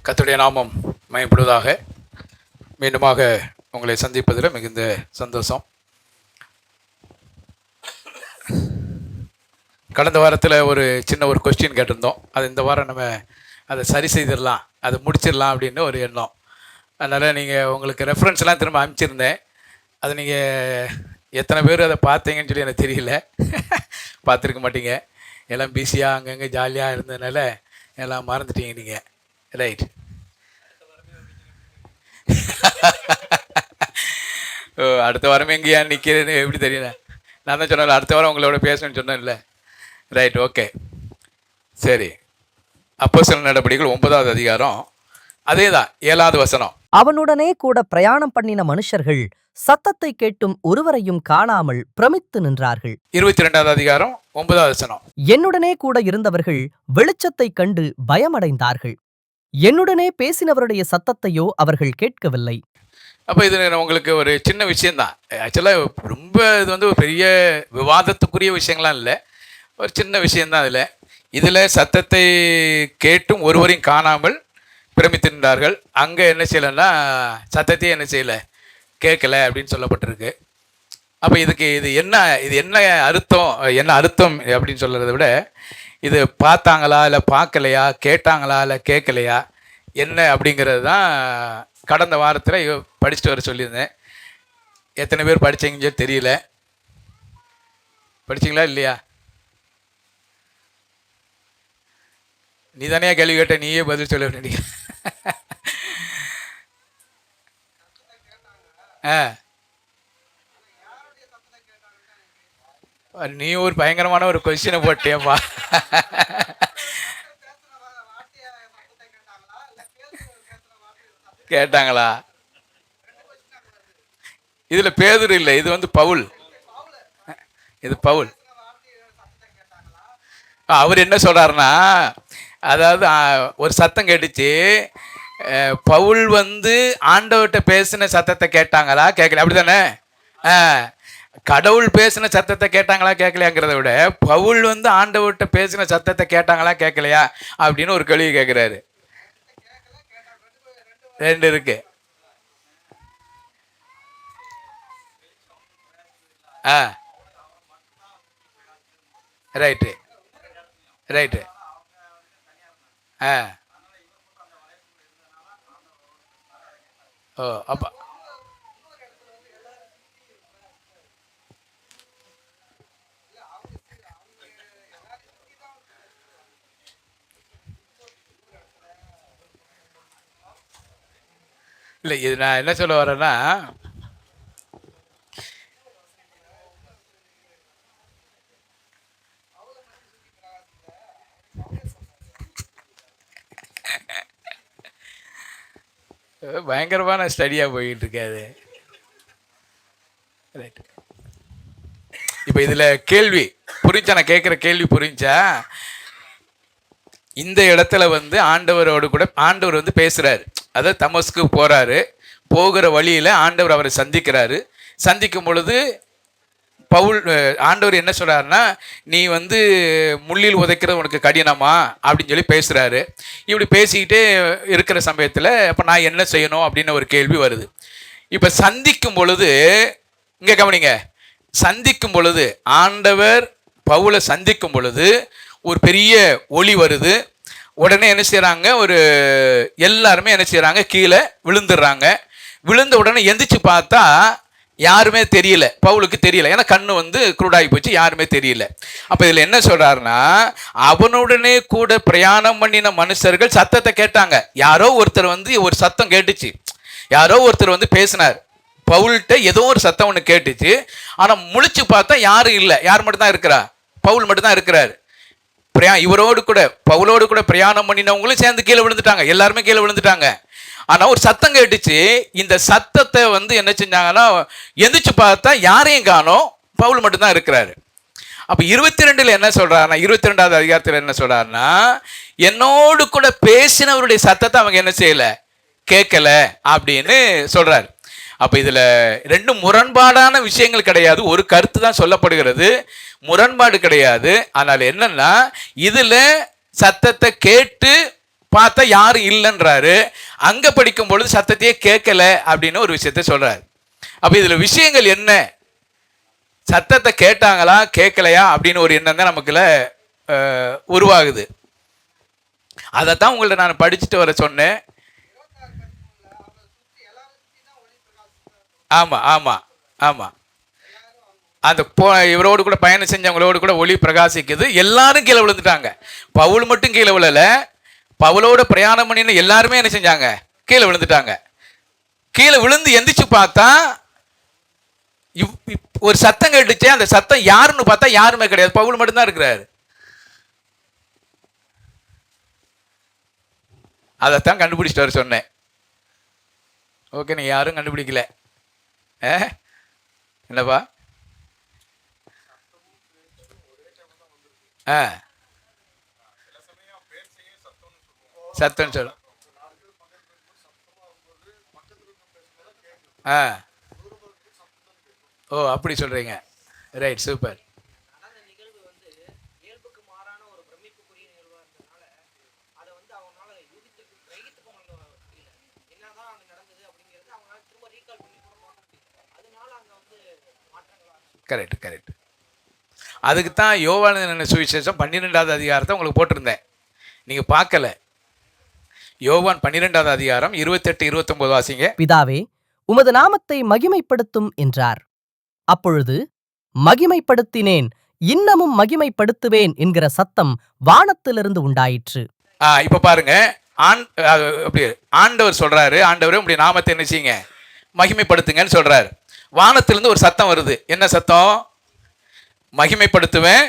கர்த்தருடைய நாமம் மகிமைப்படுவதாக. மீண்டுமாக உங்களை சந்திப்பதில் மிகுந்த சந்தோஷம். கடந்த வாரத்தில் ஒரு கொஸ்டின் கேட்டிருந்தோம். அது இந்த வாரம் நம்ம அதை சரி செய்திடலாம், அதை முடிச்சிடலாம் அப்படின்னு ஒரு எண்ணம். அதனால் நீங்கள் உங்களுக்கு ரெஃபரன்ஸ்லாம் திரும்ப அனுப்பிச்சிருந்தேன். அது நீங்கள் எத்தனை பேர் அதை பார்த்தீங்கன்னு சொல்லி எனக்கு தெரியல. பார்த்துருக்க மாட்டீங்க, எல்லாம் பிஸியாக அங்கங்கே ஜாலியாக இருந்ததுனால எல்லாம் மறந்துட்டீங்க நீங்கள். ரைட். அடுத்த வாரமே எங்கேயா நிற்கிறேன்னு எப்படி தெரியல? நான் தான் சொன்னேன் அடுத்த வாரம் உங்களோட பேசணும்னு சொன்னேன்ல. ரைட், ஓகே, சரி. அப்போஸ்தலர் நடபடிகள் 9வது அதிகாரம், அதே தான் 7வது வசனம். அவனுடனே கூட பிரயாணம் பண்ணின மனுஷர்கள் சத்தத்தை கேட்டும் ஒருவரையும் காணாமல் பிரமித்து நின்றார்கள். 22வது அதிகாரம் 9வது வசனம். என்னுடனே கூட இருந்தவர்கள் வெளிச்சத்தைக் கண்டு பயமடைந்தார்கள். என்னுடனே பேசினவருடைய சத்தத்தையோ அவர்கள் கேட்கவில்லை. அப்போ இது உங்களுக்கு ஒரு சின்ன விஷயந்தான். ஆக்சுவலாக ரொம்ப இது ஒரு பெரிய விவாதத்துக்குரிய விஷயங்கள்லாம் இல்லை, ஒரு சின்ன விஷயந்தான். இதில் சத்தத்தை கேட்டும் ஒருவரையும் காணாமல் பிரமித்திருந்தார்கள். அங்கே என்ன செய்யலைன்னா சத்தத்தையே என்ன செய்யலை, கேட்கல அப்படின்னு சொல்லப்பட்டிருக்கு. அப்போ இது என்ன அர்த்தம் அப்படின்னு சொல்கிறத விட, இது பார்த்தாங்களா இல்லை பார்க்கலையா, கேட்டாங்களா இல்லை கேட்கலையா, என்ன அப்படிங்கிறது தான் கடந்த வாரத்தில் படிச்சுட்டு வர சொல்லியிருந்தேன். எத்தனை பேர் படித்தீங்கன்னு தெரியல. படிச்சிங்களா இல்லையா? நீ தானே கேள்வி கேட்ட, நீயே பதில் சொல்ல வேண்டிய. நீ ஒரு பயங்கரமான ஒரு கொஸ்டினை போட்டியப்பா. கேட்டாங்களா? இதுல பேதுரு இல்லை, இது பவுல். இது பவுல். அவர் என்ன சொல்றாருன்னா, அதாவது ஒரு சத்தம் கேட்டுச்சு, பவுல் ஆண்டவர்கிட்ட பேசின சத்தத்தை கேட்டாங்களா கேட்கல, அப்படித்தானே? கடவுள் பேசின சத்தத்தை கேட்டாங்களா கேட்கலையாங்கிறத விட, பவுல் ஆண்டவர்கிட்ட பேசின சத்தத்தை கேட்டாங்களா கேட்கலையா அப்படின்னு ஒரு கேள்வி கேட்கிறாரு. ரெண்டு இருக்கு. Right right. ஓ, அப்பா இல்லை, இது நான் என்ன சொல்ல வரேன்னா, பயங்கரமான ஸ்டடியாக போயிட்டு இருக்காது. ரைட். இப்போ இதில் கேள்வி புரிஞ்சா, நான் கேட்குற கேள்வி புரிஞ்சா, இந்த இடத்துல ஆண்டவரோடு கூட ஆண்டவர் பேசுகிறாரு. அதாவது தமஸ்கு போகிறாரு, போகிற வழியில் ஆண்டவர் அவரை சந்திக்கிறாரு. சந்திக்கும் பொழுது ஆண்டவர் என்ன சொல்கிறாருன்னா, நீ முள்ளில் உதைக்கிறது உனக்கு கடினமா அப்படின்னு சொல்லி பேசுகிறாரு. இப்படி பேசிக்கிட்டே இருக்கிற சமயத்தில் அப்போ நான் என்ன செய்யணும் அப்படின்னு ஒரு கேள்வி வருது. இப்போ சந்திக்கும் பொழுது, இங்கே கவனிங்க, சந்திக்கும் பொழுது ஆண்டவர் பவுலை சந்திக்கும் பொழுது ஒரு பெரிய ஒளி வருது. உடனே என்ன செய்கிறாங்க, எல்லாருமே என்ன செய்கிறாங்க, கீழே விழுந்துடுறாங்க. விழுந்த உடனே எந்திரிச்சு பார்த்தா யாருமே தெரியல, பவுலுக்கு தெரியல. ஏன்னா கண்ணு குருடாகி போச்சு, யாருமே தெரியல. அப்போ இதில் என்ன சொல்கிறாருன்னா, அவனுடனே கூட பிரயாணம் பண்ணின மனுஷர்கள் சத்தத்தை கேட்டாங்க. யாரோ ஒருத்தர் ஒரு சத்தம் கேட்டுச்சு, யாரோ ஒருத்தர் பேசினார். பவுல்கிட்ட ஏதோ ஒரு சத்தம் ஒன்று கேட்டுச்சு. ஆனால் முழிச்சு பார்த்தா யாரும் இல்லை, யார் மட்டும்தான் இருக்கிறா, பவுல் மட்டும்தான் இருக்கிறார். இவரோடு கூட பவுலோடு கூட பிரயாணம் பண்ணினவங்களும் சேர்ந்து கீழே விழுந்துட்டாங்க, எல்லாருமே கீழே விழுந்துட்டாங்க. ஆனால் ஒரு சத்தம் கேட்டுச்சு. இந்த சத்தத்தை என்ன செஞ்சாங்கன்னா, எந்திரிச்சு பார்த்தா யாரையும் காணோம், பவுல் மட்டும்தான் இருக்கிறாரு. அப்போ 22 என்ன சொல்றாருன்னா, 22வது அதிகாரத்தில் என்ன சொல்றாருன்னா, என்னோடு கூட பேசினவருடைய சத்தத்தை அவங்க என்ன செய்யலை, கேட்கல அப்படின்னு சொல்றாரு. அப்ப இதுல ரெண்டும் முரண்பாடான விஷயங்கள் கிடையாது, ஒரு கருத்து தான் சொல்லப்படுகிறது, முரண்பாடு கிடையாது. ஆனால் என்னன்னா இதுல சத்தத்தை கேட்டு பார்த்தா யாரும் இல்லைன்றாரு, அங்க படிக்கும் பொழுது சத்தத்தையே கேட்கல அப்படின்னு ஒரு விஷயத்த சொல்றாரு. அப்ப இதுல விஷயங்கள் என்ன, சத்தத்தை கேட்டாங்களா கேட்கலையா அப்படின்னு ஒரு எண்ணம் தான் நமக்குள்ள உருவாகுது. அதைத்தான் உங்கள்ட்ட நான் படிச்சுட்டு வர சொன்னேன். ஆமா ஆமா ஆமா, அந்த இவரோடு கூட பயணம் செஞ்சவங்களோடு கூட ஒளி பிரகாசிக்குது. எல்லாரும் கீழே விழுந்துட்டாங்க, பவுல் மட்டும் கீழே விழல. பவுலோட பிரயாணம் பண்ணின எல்லாருமே என்ன செஞ்சாங்க, கீழே விழுந்துட்டாங்க. கீழே விழுந்து எந்திரிச்சு பார்த்தா ஒரு சத்தம் கேட்டுச்சு. அந்த சத்தம் யாருன்னு பார்த்தா யாருமே கிடையாது, பவுல் மட்டும்தான் இருக்கிறாரு. அதைத்தான் கண்டுபிடிச்சிட்டு வர சொன்னேன். ஓகே, நீ யாரும் கண்டுபிடிக்கல. என்னப்பா? சத்தம் சொல்லும். ஓ, அப்படி சொல்றீங்க. Right, super. Correct correct. அதுக்கு தான் யோவான் சுவிசேஷம் 12வது அதிகாரத்தை உங்களுக்கு போட்டிருந்தேன், நீங்க பார்க்கல. யோவான் 12வது அதிகாரம் 28, 29 வாசிங்க. பிதாவே, உமது நாமத்தை மகிமைப்படுத்தும் என்றார். அப்பொழுது மகிமைப்படுத்தினேன், இன்னமும் மகிமைப்படுத்துவேன் என்கிற சத்தம் வானத்திலிருந்து உண்டாயிற்று. இப்ப பாருங்க, ஆண்டவர் சொல்றாரு, ஆண்டவரே உங்களுடைய நாமத்தை என்ன செய்யுங்க, மகிமைப்படுத்துங்கன்னு சொல்றாரு. வானத்திலிருந்து ஒரு சத்தம் வருது. என்ன சத்தம்? மகிமைப்படுத்துவேன்,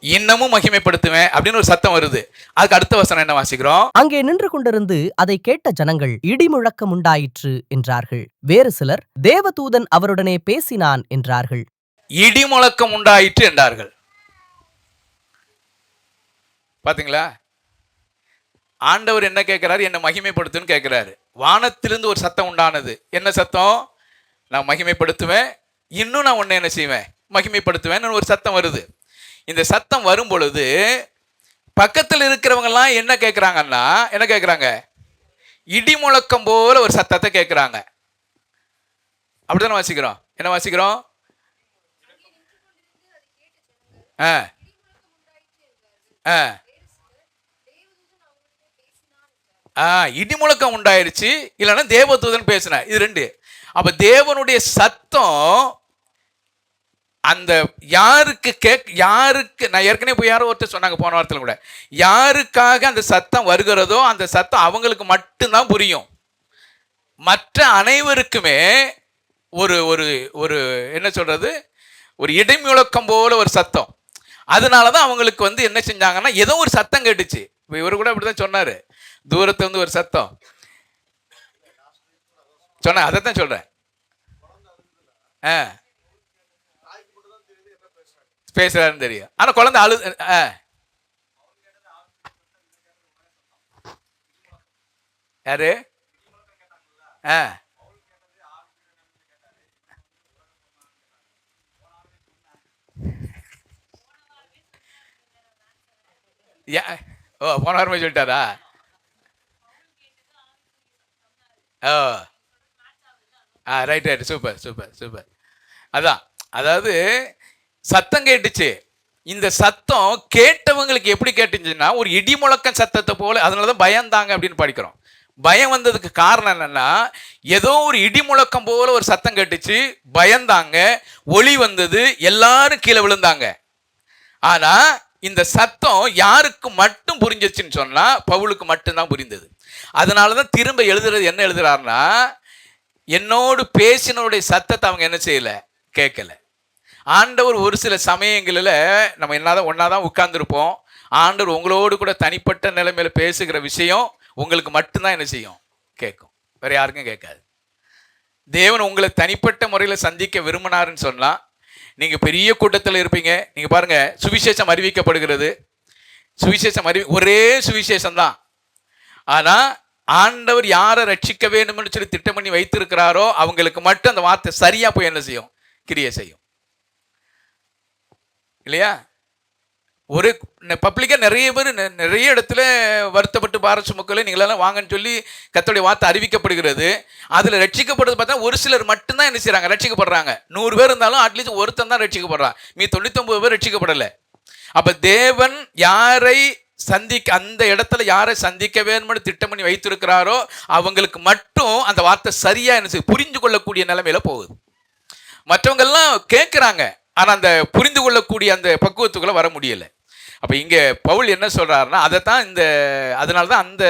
இன்னமும் மகிமைப்படுத்துவேன் அப்படின்னு ஒரு சத்தம் வருது. அதுக்கு அடுத்த வசனம் என்ன வாசிக்கிறோம்? அங்கே நின்று கொண்டிருந்து அதை கேட்ட ஜனங்கள் இடி முழக்கம் உண்டாயிற்று என்றார்கள். வேறு சிலர் தேவதூதன் அவருடனே பேசினான் என்றார்கள். இடி முழக்கம் உண்டாயிற்று என்றார்கள். பாத்தீங்களா? ஆண்டவர் என்ன கேட்கிறாரு, என்ன மகிமைப்படுத்துன்னு கேட்கிறாரு. வானத்திலிருந்து ஒரு சத்தம் உண்டானது. என்ன சத்தம்? நான் மகிமைப்படுத்துவேன், இன்னும் நான் உன்னை என்ன செய்வேன், மகிமைப்படுத்துவேன் ஒரு சத்தம் வருது. இந்த சத்தம் வரும் பொழுது பக்கத்தில் இருக்கிறவங்கலாம் என்ன கேட்குறாங்கன்னா, என்ன கேட்குறாங்க, இடி முழக்கம் போல ஒரு சத்தத்தை கேட்குறாங்க. அப்படித்தானே வாசிக்கிறோம். என்ன வாசிக்கிறோம்? இடி முழக்கம் உண்டாயிருச்சு, இல்லைன்னா தேவதூதன் பேசின, இது ரெண்டு. அப்ப தேவனுடைய சத்தம் அந்த யாருக்கு நான் ஏற்கனவே போய் யாரோ ஒருத்தர் சொன்னாங்க போன வாரத்தில் கூட, யாருக்காக அந்த சத்தம் வருகிறதோ அந்த சத்தம் அவங்களுக்கு மட்டும்தான் புரியும். மற்ற அனைவருக்குமே ஒரு ஒரு ஒரு என்ன சொல்றது, ஒரு இடைமுழக்கம் போல ஒரு சத்தம். அதனாலதான் அவங்களுக்கு வந்து என்ன செஞ்சாங்கன்னா, ஏதோ ஒரு சத்தம் கேட்டுச்சு. இவரு கூட அப்படிதான் சொன்னாரு, தூரத்துல இருந்து ஒரு சத்தம் சொன்ன, அதைத்தான் சொல்றேன். பேசுறாருன்னு தெரியும், ஆனா குழந்தை அழு. யாரு? ஓ, போன வாரமே சொல்லிட்டாரா? ஓ, right right, super super super. அதான், அதாவது சத்தம் கேட்டுச்சு. இந்த சத்தம் கேட்டவங்களுக்கு எப்படி கேட்டுச்சுன்னா, ஒரு இடி முழக்கம் சத்தத்தை போல. அதனாலதான் பயந்தாங்க அப்படின்னு படிக்கிறோம். பயம் வந்ததுக்கு காரணம் என்னன்னா, ஏதோ ஒரு இடி முழக்கம் போல ஒரு சத்தம் கேட்டுச்சு, பயந்தாங்க, ஒளி வந்தது, எல்லாரும் கீழே விழுந்தாங்க. ஆனா இந்த சத்தம் யாருக்கு மட்டும் புரிஞ்சிச்சுன்னு சொன்னா, பவுலுக்கு மட்டும்தான் புரிந்தது. அதனாலதான் திரும்ப எழுதுறது என்ன எழுதுறாருன்னா, என்னோடு பேசினோடைய சத்தத்தை அவங்க என்ன செய்யல, கேட்கல. ஆண்டவர் ஒரு சில சமயங்களில் நம்ம என்னதான் ஒன்னாதான் உட்கார்ந்துருப்போம், ஆண்டவர் உங்களோடு கூட தனிப்பட்ட நிலைமையில பேசுகிற விஷயம் உங்களுக்கு மட்டும்தான் என்ன செய்யும், கேட்கும், வேற யாருக்கும் கேட்காது. தேவன் உங்களை தனிப்பட்ட முறையில் சந்திக்க விரும்பினாருன்னு சொன்னா, நீங்க பெரிய கூட்டத்தில் இருப்பீங்க. நீங்க பாருங்க, சுவிசேஷம் அறிவிக்கப்படுகிறது, சுவிசேஷம் ஒரே சுவிசேஷம் தான். ஆனா ஆண்டவர் யாரை ரட்சிக்க வேண்டும்னு சொல்லி திட்டம் பண்ணி வைத்திருக்கிறாரோ அவங்களுக்கு மட்டும் அந்த வார்த்தை சரியா போய் என்ன செய்யும்? கிரியை செய்யும். இல்லையா? ஒரு பப்ளிக்கா நிறைய பேர் நிறைய இடத்துல வருத்தப்பட்டு பார சுமக்கல நீங்களெல்லாம் வாங்கன்னு சொல்லி கர்த்தருடைய வார்த்தை அறிவிக்கப்படுகிறது. அதுல ரட்சிக்கப்படுறது பார்த்தா ஒரு சிலர் மட்டும்தான் என்ன செய்றாங்க? ரட்சிக்கப்படுறாங்க. 100 பேர் இருந்தாலும் அட்லீஸ்ட் ஒருத்தன் தான் ரட்சிக்கப்படுறான். மீ 99 பேர் ரட்சிக்கப்படல. அப்ப தேவன் யாரை அந்த இடத்துல யாரை சந்திக்க வேணும்னு திட்டம் பண்ணி வைத்திருக்கிறாரோ அவங்களுக்கு மட்டும் அந்த வார்த்தை சரியா என்ன செய்ய புரிந்து கொள்ளக்கூடிய நிலைமையில போகுது. மற்றவங்க எல்லாம் கேட்கிறாங்க, ஆனா அந்த புரிந்து கொள்ளக்கூடிய அந்த பக்குவத்துக்குள்ள வர முடியல. அப்ப இங்க பவுல் என்ன சொல்றாருன்னா அதைத்தான் அதனாலதான் அந்த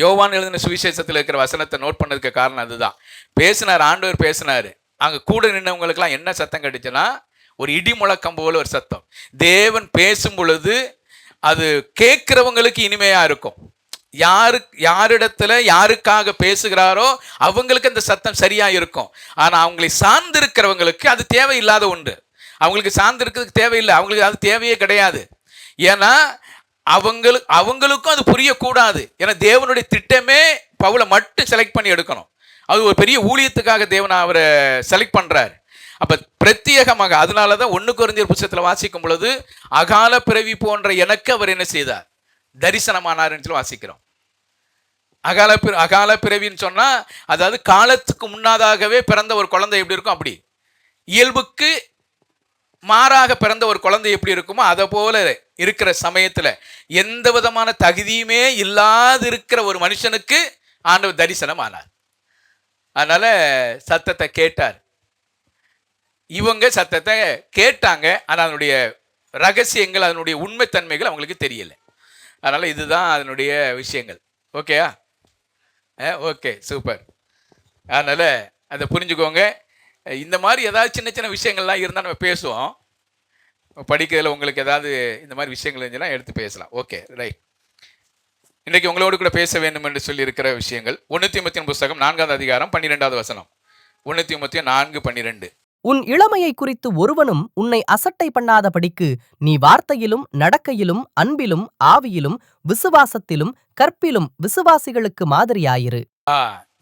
யோவான் எழுதின சுவிசேஷத்தில் இருக்கிற வசனத்தை நோட் பண்ணதுக்கு காரணம் அதுதான். பேசினார், ஆண்டவர் பேசினாரு. அங்க கூட நின்றவங்களுக்கெல்லாம் என்ன சத்தம் கிடைச்சுன்னா ஒரு இடி முழக்கம் போல ஒரு சத்தம். தேவன் பேசும் பொழுது அது கேட்கிறவங்களுக்கு இனிமையா இருக்கும். யாரிடத்துல யாருக்காக பேசுகிறாரோ அவங்களுக்கு அந்த சத்தம் சரியா இருக்கும். ஆனா அவங்களை சார்ந்திருக்கிறவங்களுக்கு அது தேவையில்லாத ஒன்று. அவங்களுக்கு சார்ந்திருக்கிறதுக்கு தேவையில்லை, அவங்களுக்கு அது தேவையே கிடையாது. ஏன்னா அவங்களுக்கும் அது புரியக்கூடாது. ஏன்னா தேவனுடைய திட்டமே பவுலை மட்டும் செலக்ட் பண்ணி எடுக்கணும். அது ஒரு பெரிய ஊழியத்துக்காக தேவன் அவரை செலக்ட் பண்றாரு. அப்ப பிரத்யேகமாக அதனாலதான் 1 கொரிந்தியர் புத்தகத்துல வாசிக்கும் பொழுது அகால பிறவி போன்ற எனக்கு அவர் என்ன செய்தார்? தரிசனமானார் என்று வாசிக்கிறோம். அகால பிறவின்னு சொன்னா அதாவது காலத்துக்கு முன்னாதாகவே பிறந்த ஒரு குழந்தை எப்படி இருக்கும் அப்படி, இயல்புக்கு மாறாக பிறந்த ஒரு குழந்தை எப்படி இருக்குமோ அதை போல இருக்கிற சமயத்துல எந்த விதமான தகுதியுமே இல்லாது இருக்கிற ஒரு மனுஷனுக்கு ஆண்டவர் தரிசனம் ஆனார். அதனால சத்தத்தை கேட்டார். இவங்க சத்தத்தை கேட்டாங்க, ஆனா அதனுடைய ரகசியங்கள் அதனுடைய உண்மைத்தன்மைகள் அவங்களுக்கு தெரியல. அதனால இதுதான் அதனுடைய விஷயங்கள். ஓகேயா? Okay, super. அதனால அதை புரிஞ்சுக்கோங்க. இந்த மாதிரி ஏதாவது சின்ன சின்ன விஷயங்கள்லாம் இருந்தால் நம்ம பேசுவோம். படிக்கிறதுல உங்களுக்கு ஏதாவது இந்த மாதிரி விஷயங்கள் இருந்துச்சுன்னா எடுத்து பேசலாம். Okay, right. இன்றைக்கு உங்களோடு கூட பேச வேண்டும் என்று சொல்லி இருக்கிற விஷயங்கள் 1 தீமோத்தேயு புத்தகம் 4ஆம் அதிகாரம் 12ஆவது வசனம். 1 தீமோத்தேயு 4:12. உன் இளமையை குறித்து ஒருவனும் உன்னை அசட்டை பண்ணாதபடிக்கு நீ வார்த்தையிலும் நடக்கையிலும் அன்பிலும் ஆவியிலும் விசுவாசத்திலும் கற்பிலும் விசுவாசிகளுக்கு மாதிரியாயிரு.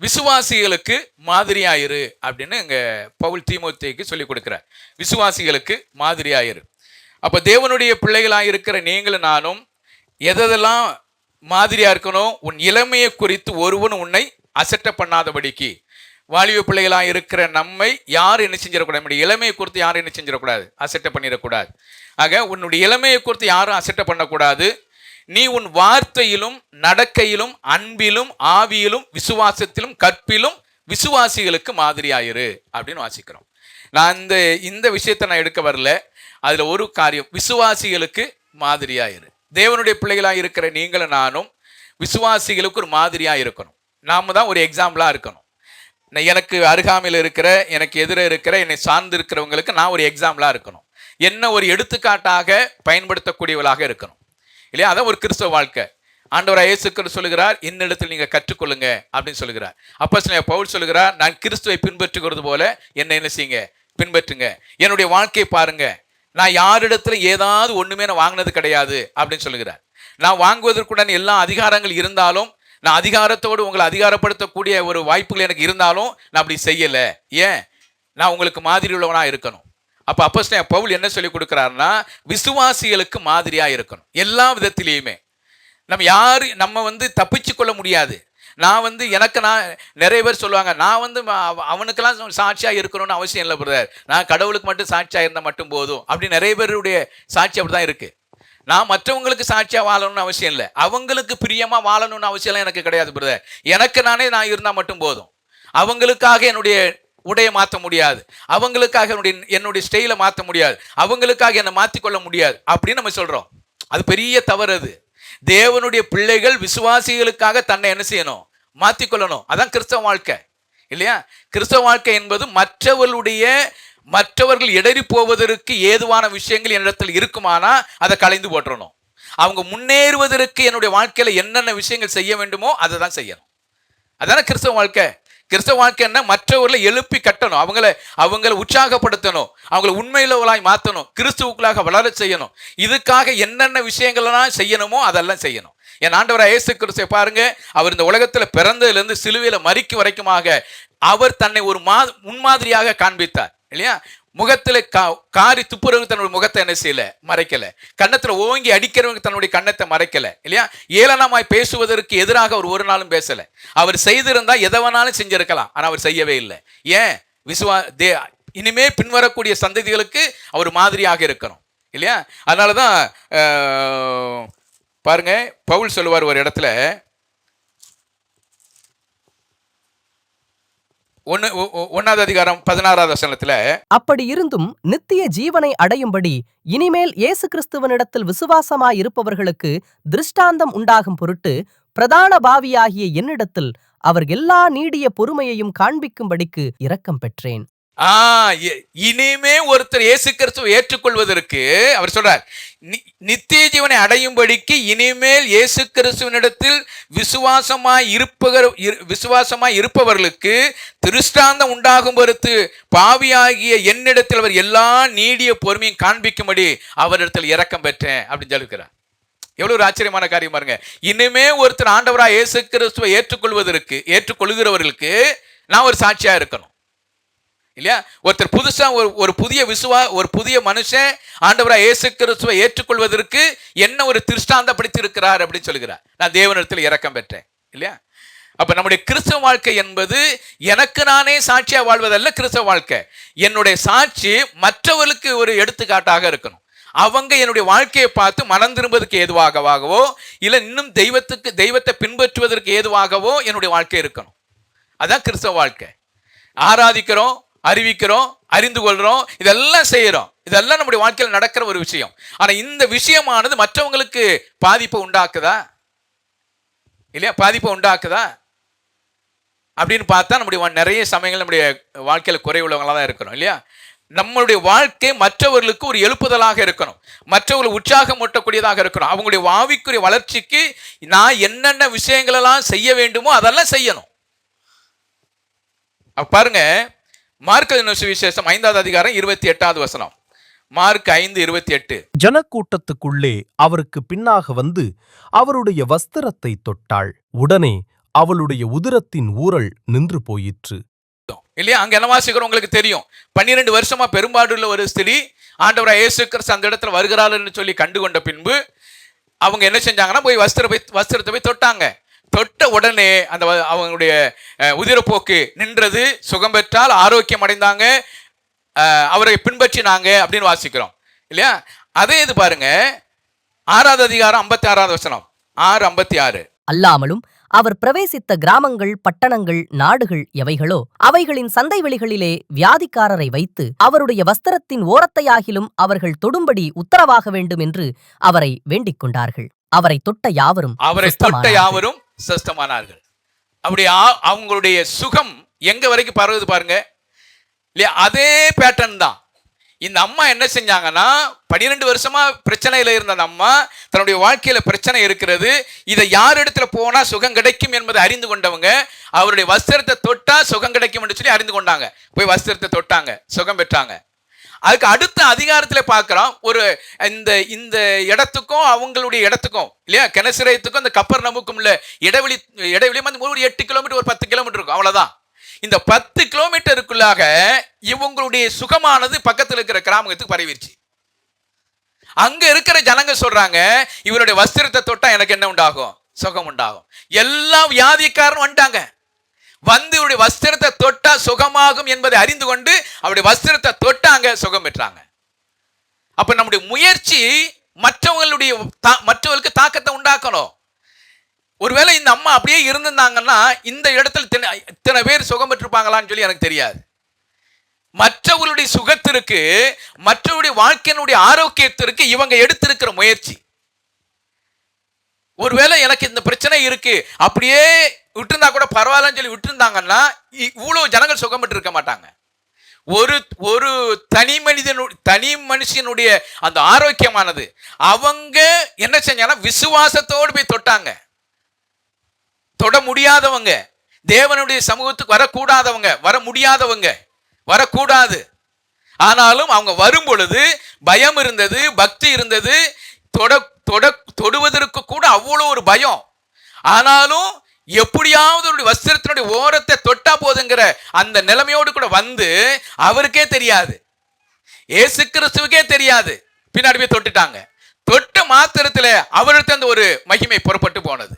விசுவாசிகளுக்கு மாதிரியாயிரு அப்படின்னு இங்க பவுல் தீமோத்தேயுக்கு சொல்லி கொடுக்கிறார். விசுவாசிகளுக்கு மாதிரியாயிரு. அப்ப தேவனுடைய பிள்ளைகளாயிருக்கிற நீங்களும் நானும் எதெல்லாம் மாதிரியா இருக்கணும்? உன் இளமையை குறித்து ஒருவன் உன்னை அசட்டை பண்ணாதபடிக்கு. வாலிப பிள்ளைகளாக இருக்கிற நம்மை யாரும் என்ன செஞ்சிடக்கூடாது? நம்முடைய இளமையை குறித்து யாரும் என்ன செஞ்சிடக்கூடாது? அசட்டை பண்ணிடக்கூடாது. ஆக உன்னுடைய இளமையை குறித்து யாரும் அசட்டை பண்ணக்கூடாது. நீ உன் வார்த்தையிலும் நடக்கையிலும் அன்பிலும் ஆவியிலும் விசுவாசத்திலும் கற்பிலும் விசுவாசிகளுக்கு மாதிரியாயிரு அப்படின்னு வாசிக்கிறோம். நான் இந்த விஷயத்தை நான் எடுக்க வரல. அதுல ஒரு காரியம், விசுவாசிகளுக்கு மாதிரியாயிரு. தேவனுடைய பிள்ளைகளாக இருக்கிற நீங்களும் நானும் விசுவாசிகளுக்கு ஒரு மாதிரியா இருக்கணும். நாம தான் ஒரு எக்ஸாம்பிளா இருக்கணும். எனக்கு அருகாமையில் இருக்கிற, எனக்கு எதிர இருக்கிற, என்னை சார்ந்து இருக்கிறவங்களுக்கு நான் ஒரு எக்ஸாம்பிளா இருக்கணும். என்ன ஒரு எடுத்துக்காட்டாக பயன்படுத்தக்கூடியவளாக இருக்கணும். இல்லையா? அதான் ஒரு கிறிஸ்தவ வாழ்க்கை. ஆண்டவராகிய இயேசு கிறிஸ்து சொல்லுகிறார், என்னிடத்தில் நீங்க கற்றுக்கொள்ளுங்க அப்படின்னு சொல்லுகிறார். அப்போஸ்தலனாகிய பவுல் சொல்லுகிறார், நான் கிறிஸ்துவை பின்பற்றுகிறது போல என்னை என்ன செய்யுங்க? பின்பற்றுங்க. என்னுடைய வாழ்க்கையை பாருங்க, நான் யாரிடத்துல ஏதாவது ஒண்ணுமே நான் வாங்கினது கிடையாது அப்படின்னு சொல்லுகிறார். நான் வாங்குவதற்குடன் எல்லா அதிகாரங்கள் இருந்தாலும், நான் அதிகாரத்தோடு உங்களை அதிகாரப்படுத்தக்கூடிய ஒரு வாய்ப்புகள் எனக்கு இருந்தாலும் நான் அப்படி செய்யல. ஏன்? நான் உங்களுக்கு மாதிரி உள்ளவனா இருக்கணும். அப்ப அப்போஸ்தலனாகிய பவுல் என்ன சொல்லி கொடுக்கிறாருன்னா, விசுவாசிகளுக்கு மாதிரியா இருக்கணும் எல்லா விதத்திலையுமே. நம்ம தப்பிச்சு கொள்ள முடியாது. நான் நிறைய பேர் சொல்லுவாங்க, நான் அவனுக்கெல்லாம் சாட்சியா இருக்கணும்னு அவசியம் இல்லை பிரதர், நான் கடவுளுக்கு மட்டும் சாட்சியா இருந்தால் மட்டும் போதும் அப்படி நிறைய பேருடைய சாட்சி அப்படிதான் இருக்கு. நான் மற்றவங்களுக்கு சாட்சியா வாழணும்னு அவசியம் இல்லை, அவங்களுக்கு பிரியமா வாழணும்னு அவசியம் எல்லாம் எனக்கு கிடையாது பிரதர். எனக்கு நான் இருந்தால் மட்டும் போதும். அவங்களுக்காக என்னுடைய உடையை மாற்ற முடியாது, அவங்களுக்காக என்னுடைய ஸ்டைலை மாற்ற முடியாது, அவங்களுக்காக என்னை மாற்றிக்கொள்ள முடியாது அப்படின்னு நம்ம சொல்றோம். அது பெரிய தவறு. அது தேவனுடைய பிள்ளைகள் விசுவாசிகளுக்காக தன்னை என்ன செய்யணும்? மாற்றிக்கொள்ளணும். அதான் கிறிஸ்தவ வாழ்க்கை. இல்லையா? கிறிஸ்தவ வாழ்க்கை என்பது மற்றவர்கள் இடறி போவதற்கு ஏதுவான விஷயங்கள் என்னிடத்தில் இருக்குமானா அதை களைந்து போட்டுறணும். அவங்க முன்னேறுவதற்கு என்னுடைய வாழ்க்கையில என்னென்ன விஷயங்கள் செய்ய வேண்டுமோ அதை தான் செய்யணும். அதான கிறிஸ்தவ வாழ்க்கை. கிறிஸ்தவ வாழ்க்கைன்னா மற்றவர்களை எழுப்பி கட்டணும், அவங்கள உற்சாகப்படுத்தணும், அவங்களை உண்மையிலவளாய் மாற்றணும், கிறிஸ்துவுக்குள்ளாக வளர செய்யணும். இதுக்காக என்னென்ன விஷயங்கள்லாம் செய்யணுமோ அதெல்லாம் செய்யணும். என் ஆண்டவராகிய இயேசு கிறிஸ்துவை பாருங்க, அவர் இந்த உலகத்துல பிறந்ததிலிருந்து சிலுவையில மரிக்கும் வரைக்குமாக அவர் தன்னை ஒரு முன்மாதிரியாக காண்பித்தார் இல்லையா? முகத்துல காரி துப்புறவங்க தன்னுடைய முகத்தை என்ன செய்யல, மறைக்கல. கன்னத்துல ஓங்கி அடிக்கிறவங்க தன்னுடைய கன்னத்தை மறைக்கல இல்லையா? ஏளனமாய் பேசுவதற்கு எதிராக அவர் ஒரு நாளும் பேசல. அவர் செய்திருந்தா எதவனாலும் செஞ்சிருக்கலாம், ஆனா அவர் செய்யவே இல்லை. ஏன்? இனிமே பின்வரக்கூடிய சந்ததிகளுக்கு அவர் மாதிரியாக இருக்கணும் இல்லையா? அதனாலதான் பாருங்க, பவுல் சொல்லுவார் ஒரு இடத்துல, 1 அதிகாரம் 16வது வசனத்துல, அப்படி இருந்தும் நித்திய ஜீவனை அடையும்படி இனிமேல் இயேசு கிறிஸ்துவனிடத்தில் விசுவாசமாய் இருப்பவர்களுக்கு திருஷ்டாந்தம் உண்டாகும் பொருட்டு பிரதான பாவியாகிய என்னிடத்தில் அவர் எல்லா நீடிய பொறுமையையும் காண்பிக்கும்படிக்கு இரக்கம் பெற்றேன். இனிமே ஒருத்தர் இயேசு கிறிஸ்துவை ஏற்றுக்கொள்வதற்கு அவர் சொல்றார், நித்திய ஜீவனை அடையும்படிக்கு இனிமேல் இயேசு கிறிஸ்துவனிடத்தில் விசுவாசமாய் இருப்பவர்களுக்கு திருஷ்டாந்தம் உண்டாகும் பொருட்டு பாவியாகிய என்னிடத்தில் அவர் எல்லா நீடிய பொறுமையும் காண்பிக்கும்படி அவரிடத்தில் இரக்கம் பெற்றேன் அப்படின்னு சொல்லிருக்கிறார். எவ்வளவு ஒரு ஆச்சரியமான காரியம் பாருங்க. இனிமே ஒருத்தர் ஆண்டவராய் இயேசு கிறிஸ்துவை ஏற்றுக்கொள்கிறவர்களுக்கு நான் ஒரு சாட்சியா இருக்கணும் இல்லையா? ஒருத்தர் புதுசா ஒரு புதிய மனுஷன் ஆண்டவராய் இயேசு கிறிஸ்துவை ஏற்றுக்கொள்வதற்கு என்ன ஒரு திருஷ்டாந்தப்படுத்தி இருக்கிறார் அப்படின்னு சொல்லுகிறார். நான் தேவனிடத்தில் இரக்கம் பெற்றேன் இல்லையா? அப்ப நம்முடைய கிறிஸ்தவ வாழ்க்கை என்பது எனக்கு நானே சாட்சியா வாழ்வதல்ல. கிறிஸ்தவ வாழ்க்கை என்னுடைய சாட்சி மற்றவர்களுக்கு ஒரு எடுத்துக்காட்டாக இருக்கணும். அவங்க என்னுடைய வாழ்க்கையை பார்த்து மனம் திரும்புவதற்கு ஏதுவாகவோ இல்ல இன்னும் தெய்வத்தை பின்பற்றுவதற்கு ஏதுவாகவோ என்னுடைய வாழ்க்கை இருக்கணும். அதான் கிறிஸ்தவ வாழ்க்கை. ஆராதிக்கிறோம், அறிவிக்கிறோம், அறிந்து கொள்றோம், இதெல்லாம் செய்யறோம். இதெல்லாம் நம்முடைய வாழ்க்கையில் நடக்கிற ஒரு விஷயம். ஆனா இந்த விஷயமானது மற்றவங்களுக்கு பாதிப்பை உண்டாக்குதா இல்லையா? பாதிப்பை உண்டாக்குதா அப்படின்னு பார்த்தா நம்முடைய நிறைய சமயங்கள் நம்முடைய வாழ்க்கையில் குறை உள்ளவங்களா தான் இருக்கிறோம் இல்லையா? நம்மளுடைய வாழ்க்கை மற்றவர்களுக்கு ஒரு எழுப்புதலாக இருக்கணும், மற்றவர்களை உற்சாகம் ஊட்டக்கூடியதாக இருக்கணும். அவங்களுடைய ஆவிக்குரிய வளர்ச்சிக்கு நான் என்னென்ன விஷயங்கள் எல்லாம் செய்ய வேண்டுமோ அதெல்லாம் செய்யணும். பாருங்க, மார்க் சுவிசேஷம் 5வது அதிகாரம் 28வது வசனம். மார்க் 5:28. ஜனக்கூட்டத்துக்குள்ளே அவருக்கு பின்னாக வந்து அவருடைய வஸ்திரத்தை தொட்டாள். உடனே அவளுடைய உதிரத்தின் ஊரல் நின்று போயிற்று இல்லையா? அங்க என்ன வாசிக்கிறோம் உங்களுக்கு தெரியும். 12 வருஷமா பெரும்பாடுள்ள ஒரு ஸ்திரீ ஆண்டவராய் இயேசு கிறிஸ்து அந்த இடத்துல வருகிறாள்னு சொல்லி கண்டுகொண்ட பின்பு அவங்க என்ன செஞ்சாங்கன்னா போய் வஸ்திரத்தை போய் தொட்டாங்க. தொட்ட உடனே அந்த அவங்களுடைய உதிரப்போக்கு நின்றது, சுகம் பெற்றால், ஆரோக்கியம் அடைந்தாங்க, அவரை பின்பற்றினாங்க அப்படின்னு வாசிக்கிறோம் இல்லையா? அதே இது பாருங்க, 6வது அதிகாரம் 56வது வசனம். 6:56. அல்லாமலும் அவர் பிரவேசித்த கிராமங்கள், பட்டணங்கள், நாடுகள் எவைகளோ அவைகளின் சந்தை வெளிகளிலே வியாதிக்காரரை வைத்து அவருடைய வஸ்திரத்தின் ஓரத்தையாகிலும் அவர்கள் தொடும்படி உத்தரவாக வேண்டும் என்று அவரை வேண்டிக் கொண்டார்கள். அவரை தொட்ட யாவரும் சுஸ்தமானார்கள். அப்படி அவங்களுடைய சுகம் எங்க வரைக்கும் பரவுது பாருங்க இல்லையா? அதே பேட்டர்ன் தான். இந்த அம்மா என்ன செஞ்சாங்கன்னா, 12 வருஷமா பிரச்சனையில இருந்த அந்த அம்மா தன்னுடைய வாழ்க்கையில பிரச்சனை இருக்கிறது, இதை யார் இடத்துல போனா சுகம் கிடைக்கும் என்பதை அறிந்து கொண்டவங்க அவருடைய வஸ்திரத்தை தொட்டா சுகம் கிடைக்கும் என்று சொல்லி அறிந்து கொண்டாங்க. போய் வஸ்திரத்தை தொட்டாங்க, சுகம் பெற்றாங்க. அதுக்கு அடுத்த அதிகாரத்தில் பார்க்கிறோம், ஒரு இந்த இடத்துக்கும் அவங்களுடைய இடத்துக்கும் இல்லையா, கெனசரேத்துக்கும் இந்த கப்பர்நமுக்கும் உள்ள இடைவெளி ஒரு 8 கிலோமீட்டர், ஒரு 10 கிலோமீட்டர் இருக்கும், அவ்வளவுதான். இந்த 10 கிலோமீட்டருக்குள்ளாக இவங்களுடைய சுகமானது பக்கத்தில் இருக்கிற கிராமத்துக்கு பரவிடுச்சு. அங்க இருக்கிற ஜனங்க சொல்றாங்க, இவருடைய வஸ்திரத்தை தொட்டா எனக்கு என்ன உண்டாகும்? சுகம் உண்டாகும். எல்லா வியாதிக்காரரும் வந்துட்டாங்க. வந்து இவருடைய வஸ்திரத்தை தொட்டா சுகமாகும் என்பதை அறிந்து கொண்டு அவருடைய வஸ்திரத்தை தொட்டாங்க, சுகம் பெற்றாங்க. அப்ப நம்முடைய முயற்சி மற்றவர்களுக்கு தாக்கத்தை உண்டாக்கணும். ஒருவேளை இந்த அம்மா அப்படியே இருந்திருந்தாங்கன்னா இந்த இடத்துல இத்தனை பேர் சுகம் பெற்றிருப்பாங்களான்னு சொல்லி எனக்கு தெரியாது. மற்றவர்களுடைய சுகத்திற்கு, மற்றவருடைய வாழ்க்கையினுடைய ஆரோக்கியத்திற்கு இவங்க எடுத்திருக்கிற முயற்சி. ஒருவேளை எனக்கு இந்த பிரச்சனை இருக்கு அப்படியே விட்டுருந்தா கூட பரவாயில்லன்னு சொல்லி விட்டுருந்தாங்கன்னா இவ்வளவு ஜனங்கள் சுகம் பெற்று இருக்க மாட்டாங்க. ஒரு தனி மனுஷனுடைய அந்த ஆரோக்கியமானது அவங்க என்ன செஞ்சாங்கன்னா விசுவாசத்தோடு போய் தொட்டாங்க. தொட முடியாதவங்க, தேவனுடைய சமூகத்துக்கு வரக்கூடாதவங்க, வர முடியாதவங்க, வரக்கூடாது. ஆனாலும் அவங்க வரும் பொழுது பயம் இருந்தது, பக்தி இருந்தது, தொடுவதற்கு கூட அவ்வளோ ஒரு பயம். ஆனாலும் எப்படியாவது ஒரு வஸ்திரத்தினுடைய ஓரத்தை தொட்டா போதுங்கிற அந்த நிலைமையோடு கூட வந்து, அவருக்கே தெரியாது, இயேசு கிறிஸ்துவுக்கே தெரியாது, பின்னாடி போய் தொட்டுட்டாங்க. தொட்ட மாத்திரத்துல அவருக்கு அந்த ஒரு மகிமை புறப்பட்டு போனது.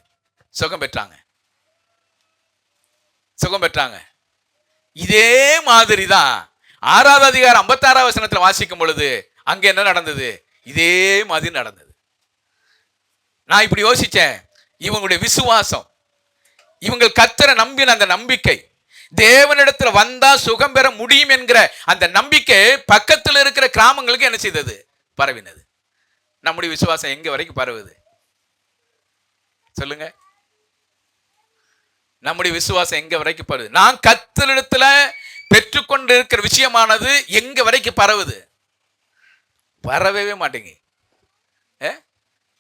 சுகம் பெற்றாங்க, சுகம் பெற்றாங்க. இதே மாதிரி தான் 6வது அதிகாரம் 56வது வசனத்தில் வாசிக்கும் பொழுது அங்க என்ன நடந்தது? இதே மாதிரி நடந்தது. நான் இப்படி யோசிச்சேன், இவங்களுடைய விசுவாசம், இவங்க கர்த்தரை நம்பின அந்த நம்பிக்கை, தேவனிடத்துல வந்தா சுகம் பெற முடியும் என்கிற அந்த நம்பிக்கை பக்கத்தில் இருக்கிற கிராமங்களுக்கு என்ன செய்தது? பரவினது. நம்முடைய விசுவாசம் எங்க வரைக்கும் பரவுது சொல்லுங்க? நம்முடைய விசுவாசம் எங்க வரைக்கும் பரவுது? நான் கர்த்தரிடத்துல பெற்றுக்கொண்டு இருக்கிற விஷயமானது எங்க வரைக்கும் பரவுது? பரவவே மாட்டேங்க.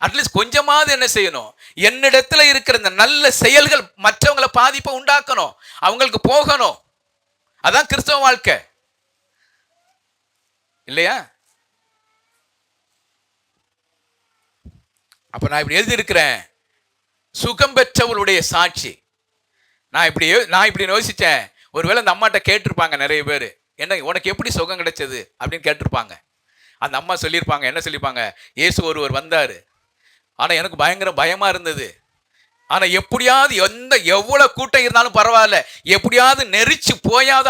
அட்லீஸ்ட் கொஞ்சமாவது என்ன செய்யணும்? என்னிடத்துல இருக்கிற இந்த நல்ல செயல்கள் மற்றவங்களை பாதிப்பை உண்டாக்கணும், அவங்களுக்கு போகணும். அதான் கிறிஸ்தவ வாழ்க்கை இல்லையா? அப்ப நான் இப்படி எழுதியிருக்கிறேன், சுகம் பெற்றவளுடைய சாட்சி. நான் இப்படி யோசிச்சேன், ஒருவேளை அந்த அம்மாட்ட கேட்டிருப்பாங்க நிறைய பேர், என்ன உனக்கு எப்படி சுகம் கிடைச்சது அப்படின்னு கேட்டிருப்பாங்க. அந்த அம்மா சொல்லியிருப்பாங்க, என்ன சொல்லியிருப்பாங்க? இயேசு ஒருவர் வந்தார், ஆனால் எனக்கு பயங்கர பயமா இருந்தது. ஆனால் எப்படியாவது எவ்வளவு கூட்டம் இருந்தாலும் பரவாயில்ல, எப்படியாவது நெரிச்சு போயாவது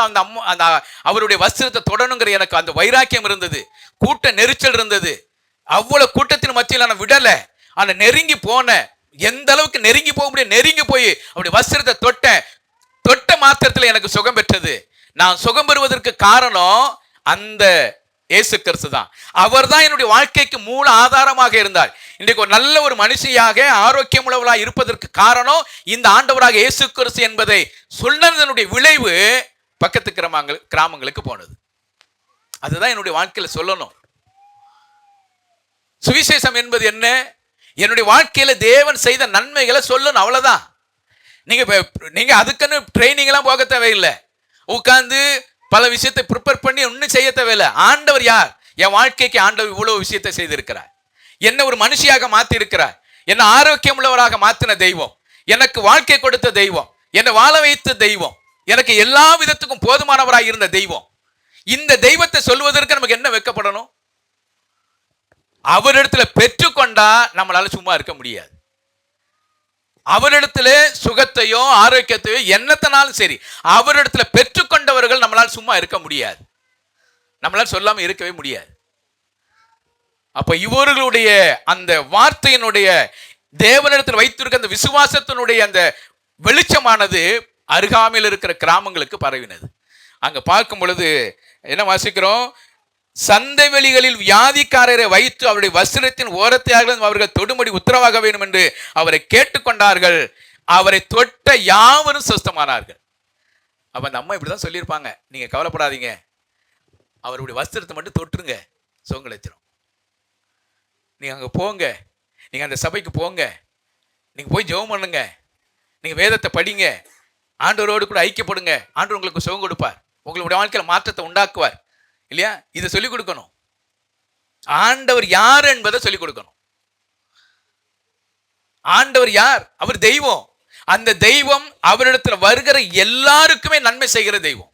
அந்த அவருடைய வஸ்திரத்தை தொடணுங்கிற எனக்கு அந்த வைராக்கியம் இருந்தது. கூட்ட நெரிச்சல் இருந்தது, அவ்வளவு கூட்டத்தின் மத்தியில் நான் விடலை. ஆனால் நெருங்கி போன, எந்த அளவுக்கு நெருங்கி போக முடியும், நெருங்கி போய் அவருடைய வஸ்திரத்தை தொட்ட மாத்திரத்தில் எனக்கு சுகம் பெற்றது. நான் சுகம் பெறுவதற்கு காரணம் அந்த இயேசு கிறிஸ்து தான். அவர் தான் என்னுடைய வாழ்க்கைக்கு மூல ஆதாரமாக இருந்தார். இன்றைக்கு ஒரு நல்ல ஒரு மனுஷியாக ஆரோக்கியம் உள்ளவளாக இருப்பதற்கு காரணம் இந்த ஆண்டவராக இயேசு கிறிஸ்து என்பதை சொன்னதனுடைய விளைவு பக்கத்து கிராமங்களுக்கு போனது. அதுதான் என்னுடைய வாழ்க்கையில சொல்லணும். சுவிசேஷம் என்பது என்ன? என்னுடைய வாழ்க்கையில தேவன் செய்த நன்மைகளை சொல்லணும், அவ்வளவுதான். நீங்க அதுக்குன்னு ட்ரைனிங் எல்லாம் போக தேவையில்லை, உட்கார்ந்து பல விஷயத்தை ப்ரிப்பேர் பண்ணி ஒன்னும் செய்ய தேவையில்லை. ஆண்டவர் யார்? என் வாழ்க்கைக்கு ஆண்டவர் இவ்வளவு விஷயத்தை செய்திருக்கிறார், என்ன ஒரு மனுஷியாக மாத்தி இருக்கிறார், என்ன ஆரோக்கியம் உள்ளவராக மாத்தின தெய்வம், எனக்கு வாழ்க்கை கொடுத்த தெய்வம், என்னை வாழ வைத்த தெய்வம், எனக்கு எல்லா விதத்துக்கும் போதுமானவராக இருந்த தெய்வம். இந்த தெய்வத்தை சொல்வதற்கு நமக்கு என்ன வெட்கப்படணும்? அவரிடத்துல பெற்றுக்கொண்டா நம்மளால சும்மா இருக்க முடியாது. அவரிடத்துல சுகத்தையோ ஆரோக்கியத்தையோ என்னத்தினாலும் சரி, அவரிடத்துல பெற்றுக்கொண்டவர்கள் நம்மளால் சும்மா இருக்க முடியாது, நம்மளால் சொல்லாம இருக்கவே முடியாது. அப்ப இவர்களுடைய அந்த வார்த்தையினுடைய தேவனிடத்தில் வைத்திருக்க அந்த விசுவாசத்தினுடைய அந்த வெளிச்சமானது அருகாமையில் இருக்கிற கிராமங்களுக்கு பரவினது. அங்க பார்க்கும் பொழுது என்ன வாசிக்கிறோம்? சந்தை வெளிகளில் வியாதிக்காரரை வைத்து அவருடைய வஸ்திரத்தின் ஓரத்தையாக அவர்கள் தொடும்படி உத்தரவாக வேண்டும் என்று அவரை கேட்டுக்கொண்டார்கள். அவரை தொட்ட யாவரும் சுஸ்தமானார்கள். அப்ப அந்த அம்மா இப்படிதான் சொல்லியிருப்பாங்க, நீங்க கவலைப்படாதீங்க, அவருடைய வஸ்திரத்தை மட்டும் தொட்டுருங்க, சுகம் கிடைச்சிரும். நீங்க அங்க போங்க, நீங்க அந்த சபைக்கு போங்க, நீங்க போய் ஜெபம் பண்ணுங்க, நீங்க வேதத்தை படிங்க, ஆண்டவரோடு கூட ஐக்கியப்படுங்க, ஆண்டவர் உங்களுக்கு சுகம் கொடுப்பார், உங்களுடைய வாழ்க்கையில மாற்றத்தை உண்டாக்குவார் இல்லையா? இதை சொல்லிக் கொடுக்கணும். ஆண்டவர் யார் என்பதை சொல்லிக் கொடுக்கணும். ஆண்டவர் யார்? அவர் தெய்வம். அந்த தெய்வம் அவரிடத்துல வருகிற எல்லாருக்குமே நன்மை செய்கிற தெய்வம்.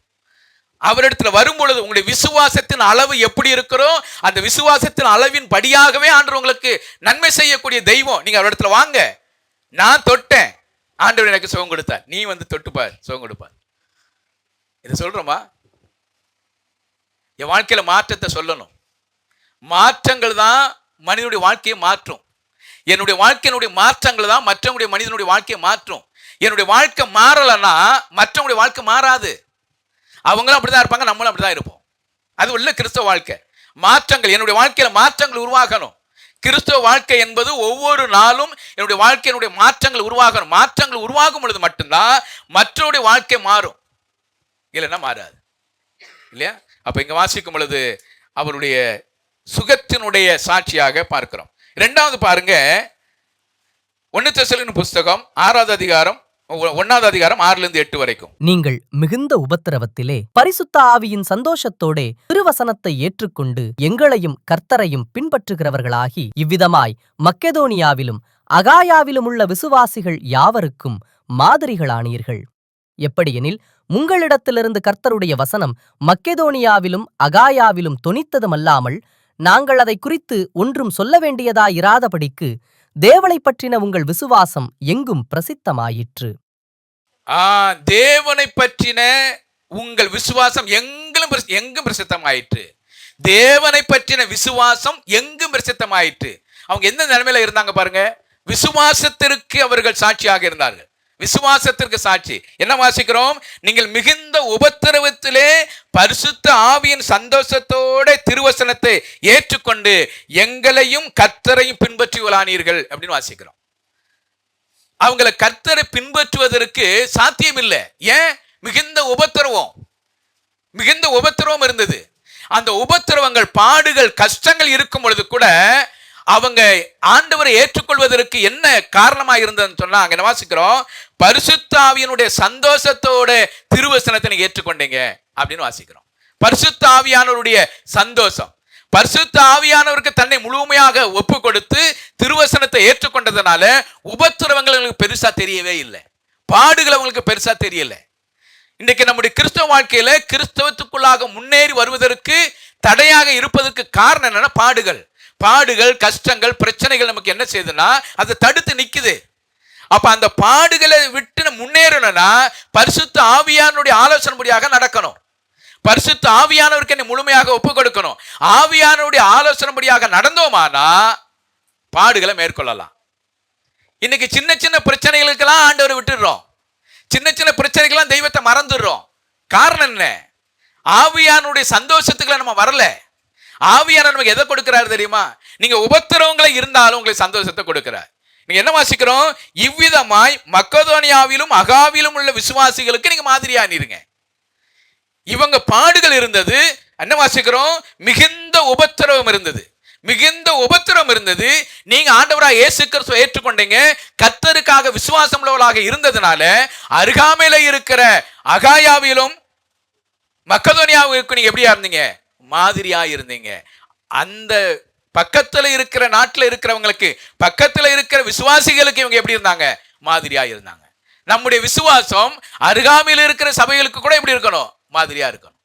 அவரிடத்துல வரும் பொழுது உங்களுடைய விசுவாசத்தின் அளவு எப்படி இருக்கிறோ அந்த விசுவாசத்தின் அளவின் படியாகவே ஆண்டவர் உங்களுக்கு நன்மை செய்யக்கூடிய தெய்வம். நீங்க அவரிடத்துல வாங்க, நான் தொட்டேன், ஆண்டவர் எனக்கு சுகம் கொடுத்தார், நீ வந்து தொட்டுப்பார், சுகம் கொடுப்பார். இதை சொல்றோமா? என் வாழ்க்கையில மாற்றத்தை சொல்லணும். மாற்றங்கள் தான் மனிதனுடைய வாழ்க்கையை மாற்றும். என்னுடைய வாழ்க்கையினுடைய மாற்றங்கள் தான் மற்றவங்களுடைய மனிதனுடைய வாழ்க்கையை மாற்றும். என்னுடைய வாழ்க்கை மாறலன்னா மற்றவங்களுடைய வாழ்க்கை மாறாது. அவங்களும் அப்படிதான் இருப்பாங்க, நம்மளும் அப்படிதான் இருப்போம். அது உள்ள கிறிஸ்தவ வாழ்க்கை. மாற்றங்கள், என்னுடைய வாழ்க்கையில மாற்றங்கள் உருவாகணும். கிறிஸ்தவ வாழ்க்கை என்பது ஒவ்வொரு நாளும் என்னுடைய வாழ்க்கையினுடைய மாற்றங்கள் உருவாகணும். மாற்றங்கள் உருவாகும் பொழுது மட்டும்தான் மற்றவருடைய வாழ்க்கை மாறும், இல்லைன்னா மாறாது இல்லையா? அப்ப இங்க வாசிக்கும் பொழுது அவருடைய சுகத்தினுடைய சாட்சியாக பார்க்கிறோம். இரண்டாவது பாருங்க, 1 தெசலோனிக்கேயர் புஸ்தகம் 6வது அதிகாரம் 1வது அதிகாரம் 6-8 வரைக்கும். நீங்கள் மிகுந்த உபத்திரவத்திலே பரிசுத்த ஆவியின் சந்தோஷத்தோடே திருவசனத்தை ஏற்றுக்கொண்டு எங்களையும் கர்த்தரையும் பின்பற்றுகிறவர்களாகி இவ்விதமாய் மக்கெதோனியாவிலும் அகாயாவிலும் உள்ள விசுவாசிகள் யாவருக்கும் மாதிரிகளானீர்கள். எப்படியெனில் உங்களிடத்திலிருந்து கர்த்தருடைய வசனம் மக்கெதோனியாவிலும் அகாயாவிலும் தொனித்ததுமல்லாமல் நாங்கள் அதை குறித்து ஒன்றும் சொல்ல வேண்டியதாயிராதபடிக்கு தேவனைப் பற்றின உங்கள் விசுவாசம் எங்கும் பிரசித்தமாயிற்று. தேவனை பற்றின உங்கள் விசுவாசம் எங்கும் பிரசித்தமாயிற்று. தேவனை பற்றின விசுவாசம் எங்கும் பிரசித்தமாயிற்று. அவங்க எந்த நிலைமையில இருந்தாங்க பாருங்க. விசுவாசத்திற்கு அவர்கள் சாட்சியாக இருந்தார்கள். விசுவாசத்திற்கு சாட்சி என்ன வாசிக்கிறோம்? நீங்கள் மிகுந்த உபத்திரவத்திலே பரிசுத்த ஆவியின் சந்தோஷத்தோட திருவசனத்தை ஏற்றுக்கொண்டு எங்களையும் கர்த்தரையும் பின்பற்றுவலானீர்கள் அப்படின்னு வாசிக்கிறோம். அவங்களை கர்த்தரை பின்பற்றுவதற்கு சாத்தியம் இல்லை. ஏன்? மிகுந்த உபத்திரவம் இருந்தது. அந்த உபத்திரவங்கள், பாடுகள், கஷ்டங்கள் இருக்கும் பொழுது கூட அவங்க ஆண்டவரை ஏற்றுக்கொள்வதற்கு என்ன காரணமா இருந்ததுன்னு சொன்னா அங்க வாசிக்கிறோம், பரிசுத்த ஆவியினுடைய சந்தோஷத்தோட திருவசனத்தை நீங்க ஏற்றுக்கொண்டீங்க அப்படின்னு வாசிக்கிறோம். பரிசுத்த ஆவியானவருடைய சந்தோஷம், பரிசுத்த ஆவியானவருக்கு தன்னை முழுமையாக ஒப்பு கொடுத்து திருவசனத்தை ஏற்றுக்கொண்டதுனால உபத்திரவங்கள் அவங்களுக்கு பெருசா தெரியவே இல்லை, பாடுகள் அவங்களுக்கு பெருசா தெரியல. இன்றைக்கு நம்முடைய கிறிஸ்தவ வாழ்க்கையில கிறிஸ்தவத்துக்குள்ளாக முன்னேறி வருவதற்கு தடையாக இருப்பதற்கு காரணம் என்னன்னா பாடுகள், கஷ்டங்கள், பிரச்சனைகள் நமக்கு என்ன செய்யுதுன்னா அதை தடுத்து நிக்குது. அப்ப அந்த பாடுகளை விட்டு முன்னேறணும்னா பரிசுத்த ஆவியானுடைய ஆலோசனைப்படியாக நடக்கணும். பரிசுத்த ஆவியானவருக்கு என்னை முழுமையாக ஒப்பு கொடுக்கணும். ஆவியானவருடைய ஆலோசனைப்படியாக நடந்தோமானா பாடுகளை மேற்கொள்ளலாம். இன்னைக்கு சின்ன சின்ன பிரச்சனைகளுக்கெல்லாம் ஆண்டவரை விட்டுடுறோம். சின்ன சின்ன பிரச்சனைகள்லாம் தெய்வத்தை மறந்துடுறோம். காரணம் என்ன? ஆவியானுடைய சந்தோஷத்துக்குள்ள நம்ம வரல. ஆவியானவர் நமக்கு எதை கொடுக்கிறாரு தெரியுமா? நீங்க உபத்திரவங்களை இருந்தாலும் உங்களுக்கு சந்தோஷத்தை கொடுக்கிறார். நீங்க என்ன வாசிக்கிறோம்? இவ்விதமாய் மக்கெதோனியாவிலும் அகாவிலும் உள்ள விசுவாசிகளுக்கு நீங்க மாதிரியானீருங்க. இவங்க பாடுகள் இருந்தது. என்ன வாசிக்கிறோம்? மிகுந்த உபத்திரவம் இருந்தது. நீங்க ஆண்டவராக இயேசு கிறிஸ்துவை ஏற்றுக்கொண்டீங்க. கர்த்தருக்காக விசுவாசம் உள்ளவர்களாக இருந்ததுனால அருகாமையில இருக்கிற அகாயாவிலும் மக்கெதோனியாவுக்கு நீங்க எப்படியா இருந்தீங்க? மாதிரியா இருந்தீங்க. அந்த பக்கத்துல இருக்கிற நாட்டில் இருக்கிறவங்களுக்கு, பக்கத்துல இருக்கிற விசுவாசிகளுக்கு இவங்க எப்படி இருந்தாங்க? மாதிரியா இருந்தாங்க. நம்முடைய விசுவாசம் அருகாமையில் இருக்கிற சபைகளுக்கு கூட எப்படி இருக்கணும்? மாதிரியா இருக்கணும்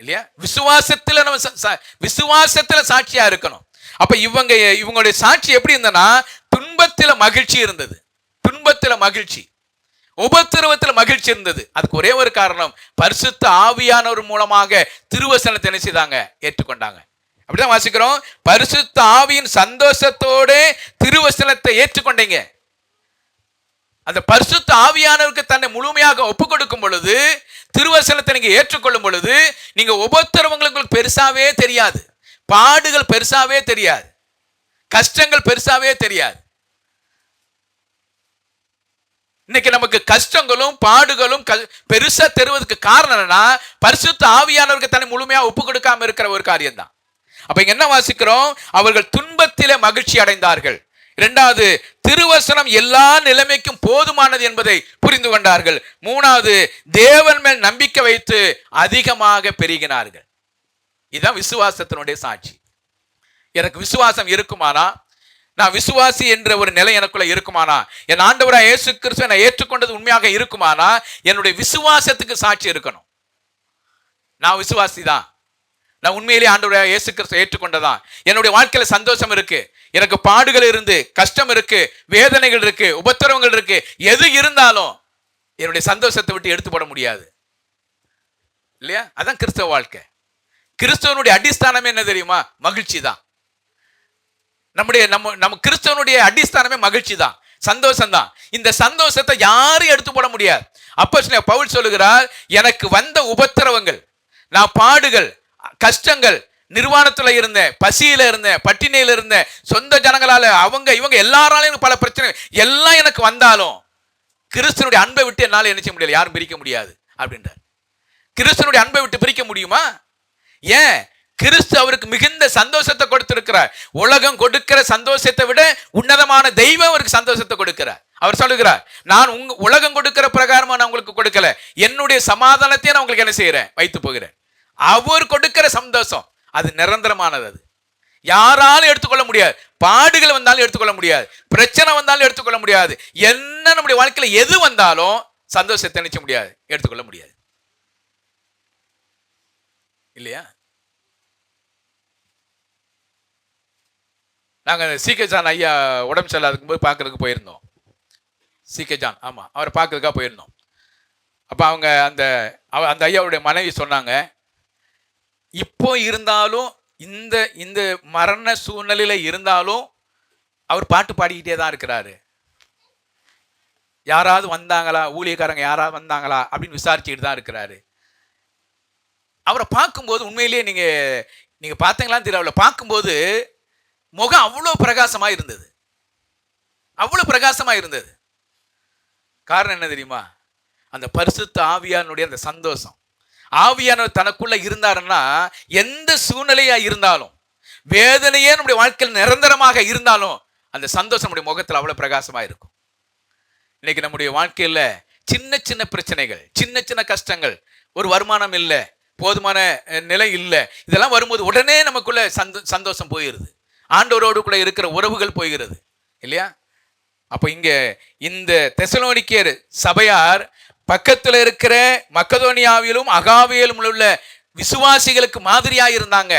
இல்லையா? விசுவாசத்துல சாட்சியா இருக்கணும். அப்ப இவங்களுடைய சாட்சி எப்படி இருந்ததுன்னா துன்பத்துல மகிழ்ச்சி இருந்தது, உபத்திரவத்தில் மகிழ்ச்சி இருந்தது. அதுக்கு ஒரே ஒரு காரணம், பரிசுத்த ஆவியானவர் மூலமாக திருவசனத்தை என்ன செய்தாங்க? ஏற்றுக்கொண்டாங்க. அப்படிதான் வாசிக்கிறோம், பரிசுத்த ஆவியின் சந்தோஷத்தோட திருவசனத்தை ஏற்றுக்கொண்டீங்க. அந்த பரிசுத்த ஆவியானவருக்கு தன்னை முழுமையாக ஒப்பு கொடுக்கும் பொழுது, திருவசனத்தை நீங்க ஏற்றுக்கொள்ளும் பொழுது, நீங்க உபத்திரவங்களுக்கு பெருசாவே தெரியாது, பாடுகள் பெருசாவே தெரியாது, கஷ்டங்கள் பெருசாவே தெரியாது. இன்னைக்கு நமக்கு கஷ்டங்களும் பாடுகளும் பெருசா தெரிவதற்கு காரணம் என்னன்னா பரிசுத்த ஆவியானவருக்கு தன்னை முழுமையா ஒப்பு கொடுக்காம இருக்கிற ஒரு காரியம் தான். அப்ப இங்க என்ன வாசிக்கிறோம்? அவர்கள் துன்பத்திலே மகிழ்ச்சி அடைந்தார்கள். இரண்டாவது, திருவசனம் எல்லா நிலைமைக்கும் போதுமானது என்பதை புரிந்து கொண்டார்கள். மூணாவது, தேவன் மேல் நம்பிக்கை வைத்து அதிகமாக பெருகினார்கள். இதுதான் விசுவாசத்தினுடைய சாட்சி. எனக்கு விசுவாசம் இருக்குமானா, நான் விசுவாசி என்ற ஒரு நிலை எனக்குள்ள இருக்குமானா, என் ஆண்டவராக இயேசு கிறிஸ்துவை நான் ஏற்றுக்கொண்டது உண்மையாக இருக்குமானா, என்னுடைய விசுவாசத்துக்கு சாட்சி இருக்கணும். நான் விசுவாசி தான், நான் உண்மையிலேயே ஆண்டவராக இயேசு கிறிஸ்துவை ஏற்றுக்கொண்டதான், என்னுடைய வாழ்க்கையில சந்தோஷம் இருக்கு, எனக்கு பாடுகள் இருந்து, கஷ்டம் இருக்கு, வேதனைகள் இருக்கு, உபத்திரவங்கள் இருக்கு, எது இருந்தாலும் என்னுடைய சந்தோஷத்தை விட்டு எடுத்து போட முடியாது இல்லையா? அதான் கிறிஸ்தவ வாழ்க்கை. கிறிஸ்தவனுடைய அடிஸ்தானமே என்ன தெரியுமா? மகிழ்ச்சி தான். நம்ம கிறிஸ்தவனுடைய அடிஸ்தானமே மகிழ்ச்சி தான், சந்தோஷம் தான். இந்த சந்தோஷத்தை யாரும் எடுத்து போட முடியாது. அப்போஸ்தலன் பவுல் சொல்லுகிறார், எனக்கு வந்த உபத்திரவங்கள், நான் பாடுகள், கஷ்டங்கள், நிர்வாணத்துல இருந்தேன், பசியில இருந்தேன், பட்டினியில இருந்தேன், சொந்த ஜனங்களால இவங்க எல்லாராலையும் பல பிரச்சனை எல்லாம் எனக்கு வந்தாலும் கிறிஸ்தனுடைய அன்பை விட்டு என்னால என்ன செய்ய முடியல, யாரும் பிரிக்க முடியாது அப்படின்றார். கிறிஸ்தனுடைய அன்பை விட்டு பிரிக்க முடியுமா? ஏன்? கிறிஸ்து அவருக்கு மிகுந்த சந்தோஷத்தை கொடுத்திருக்கிறார். உலகம் கொடுக்கிற சந்தோஷத்தை விட உன்னதமான தெய்வம் அவருக்கு சந்தோஷத்தை கொடுக்கிறார். அவர் சொல்லுகிறார், நான் உலகம் கொடுக்கிற பிரகாரமா நான் உங்களுக்கு கொடுக்கல, என்னுடைய சமாதானத்தையே நான் உங்களுக்கு என்ன செய்யறேன், வைத்து போகிறேன். அவர் கொடுக்கிற சந்தோஷம் அது நிரந்தரமானது. அது யாராலும் எடுத்துக்கொள்ள முடியாது. பாடுகள் வந்தாலும் எடுத்துக்கொள்ள முடியாது, பிரச்சனை வந்தாலும் எடுத்துக்கொள்ள முடியாது, என்ன நம்முடைய வாழ்க்கையில எது வந்தாலும் சந்தோஷத்தை நினைச்ச முடியாது, எடுத்துக்கொள்ள முடியாது. இல்லையா? நாங்க சி.கே. ஜான் ஐயா உடம்பு சரியில்லாத போது பார்க்கறதுக்கு போயிருந்தோம். சி.கே. ஜான், ஆமா, அவரை பார்க்கறதுக்காக போயிருந்தோம். அப்ப அவங்க அந்த ஐயாவுடைய மனைவி சொன்னாங்க, இப்போ இருந்தாலும் இந்த இந்த மரண சூழ்நிலையில இருந்தாலும் அவர் பாட்டு பாடிக்கிட்டே தான் இருக்கிறாரு. யாராவது வந்தாங்களா, ஊழியக்காரங்க யாராவது வந்தாங்களா அப்படின்னு விசாரிச்சுக்கிட்டு தான் இருக்கிறாரு. அவரை பார்க்கும்போது உண்மையிலேயே நீங்க பார்த்தீங்களான்னு தெரியல, பார்க்கும்போது முகம் அவ்வளோ பிரகாசமா இருந்தது, அவ்வளோ பிரகாசமா இருந்தது. காரணம் என்ன தெரியுமா? அந்த பரிசுத்த ஆவியானுடைய அந்த சந்தோஷம். ஆவியானவர் தனக்குள்ள இருந்தாருன்னா எந்த சூழ்நிலையா இருந்தாலும், வேதனையே நம்முடைய வாழ்க்கையில் நிரந்தரமாக இருந்தாலும், அந்த சந்தோஷம் நம்முடைய முகத்தில் அவ்வளவு பிரகாசமா இருக்கும். இன்னைக்கு நம்முடைய வாழ்க்கையில சின்ன சின்ன பிரச்சனைகள், சின்ன சின்ன கஷ்டங்கள், ஒரு வருமானம் இல்லை, போதுமான நிலை இல்லை, இதெல்லாம் வரும்போது உடனே நமக்குள்ள சந்தோஷம் போயிடுது, ஆண்டவரோடு கூட இருக்கிற உறவுகள் போகிறது இல்லையா? அப்ப இங்க இந்த தெசலோனிக்கேயர் சபையார் பக்கத்தில் இருக்கிற மக்கதோனியாவிலும் அகாவியிலும் உள்ள விசுவாசிகளுக்கு மாதிரியாக இருந்தாங்க.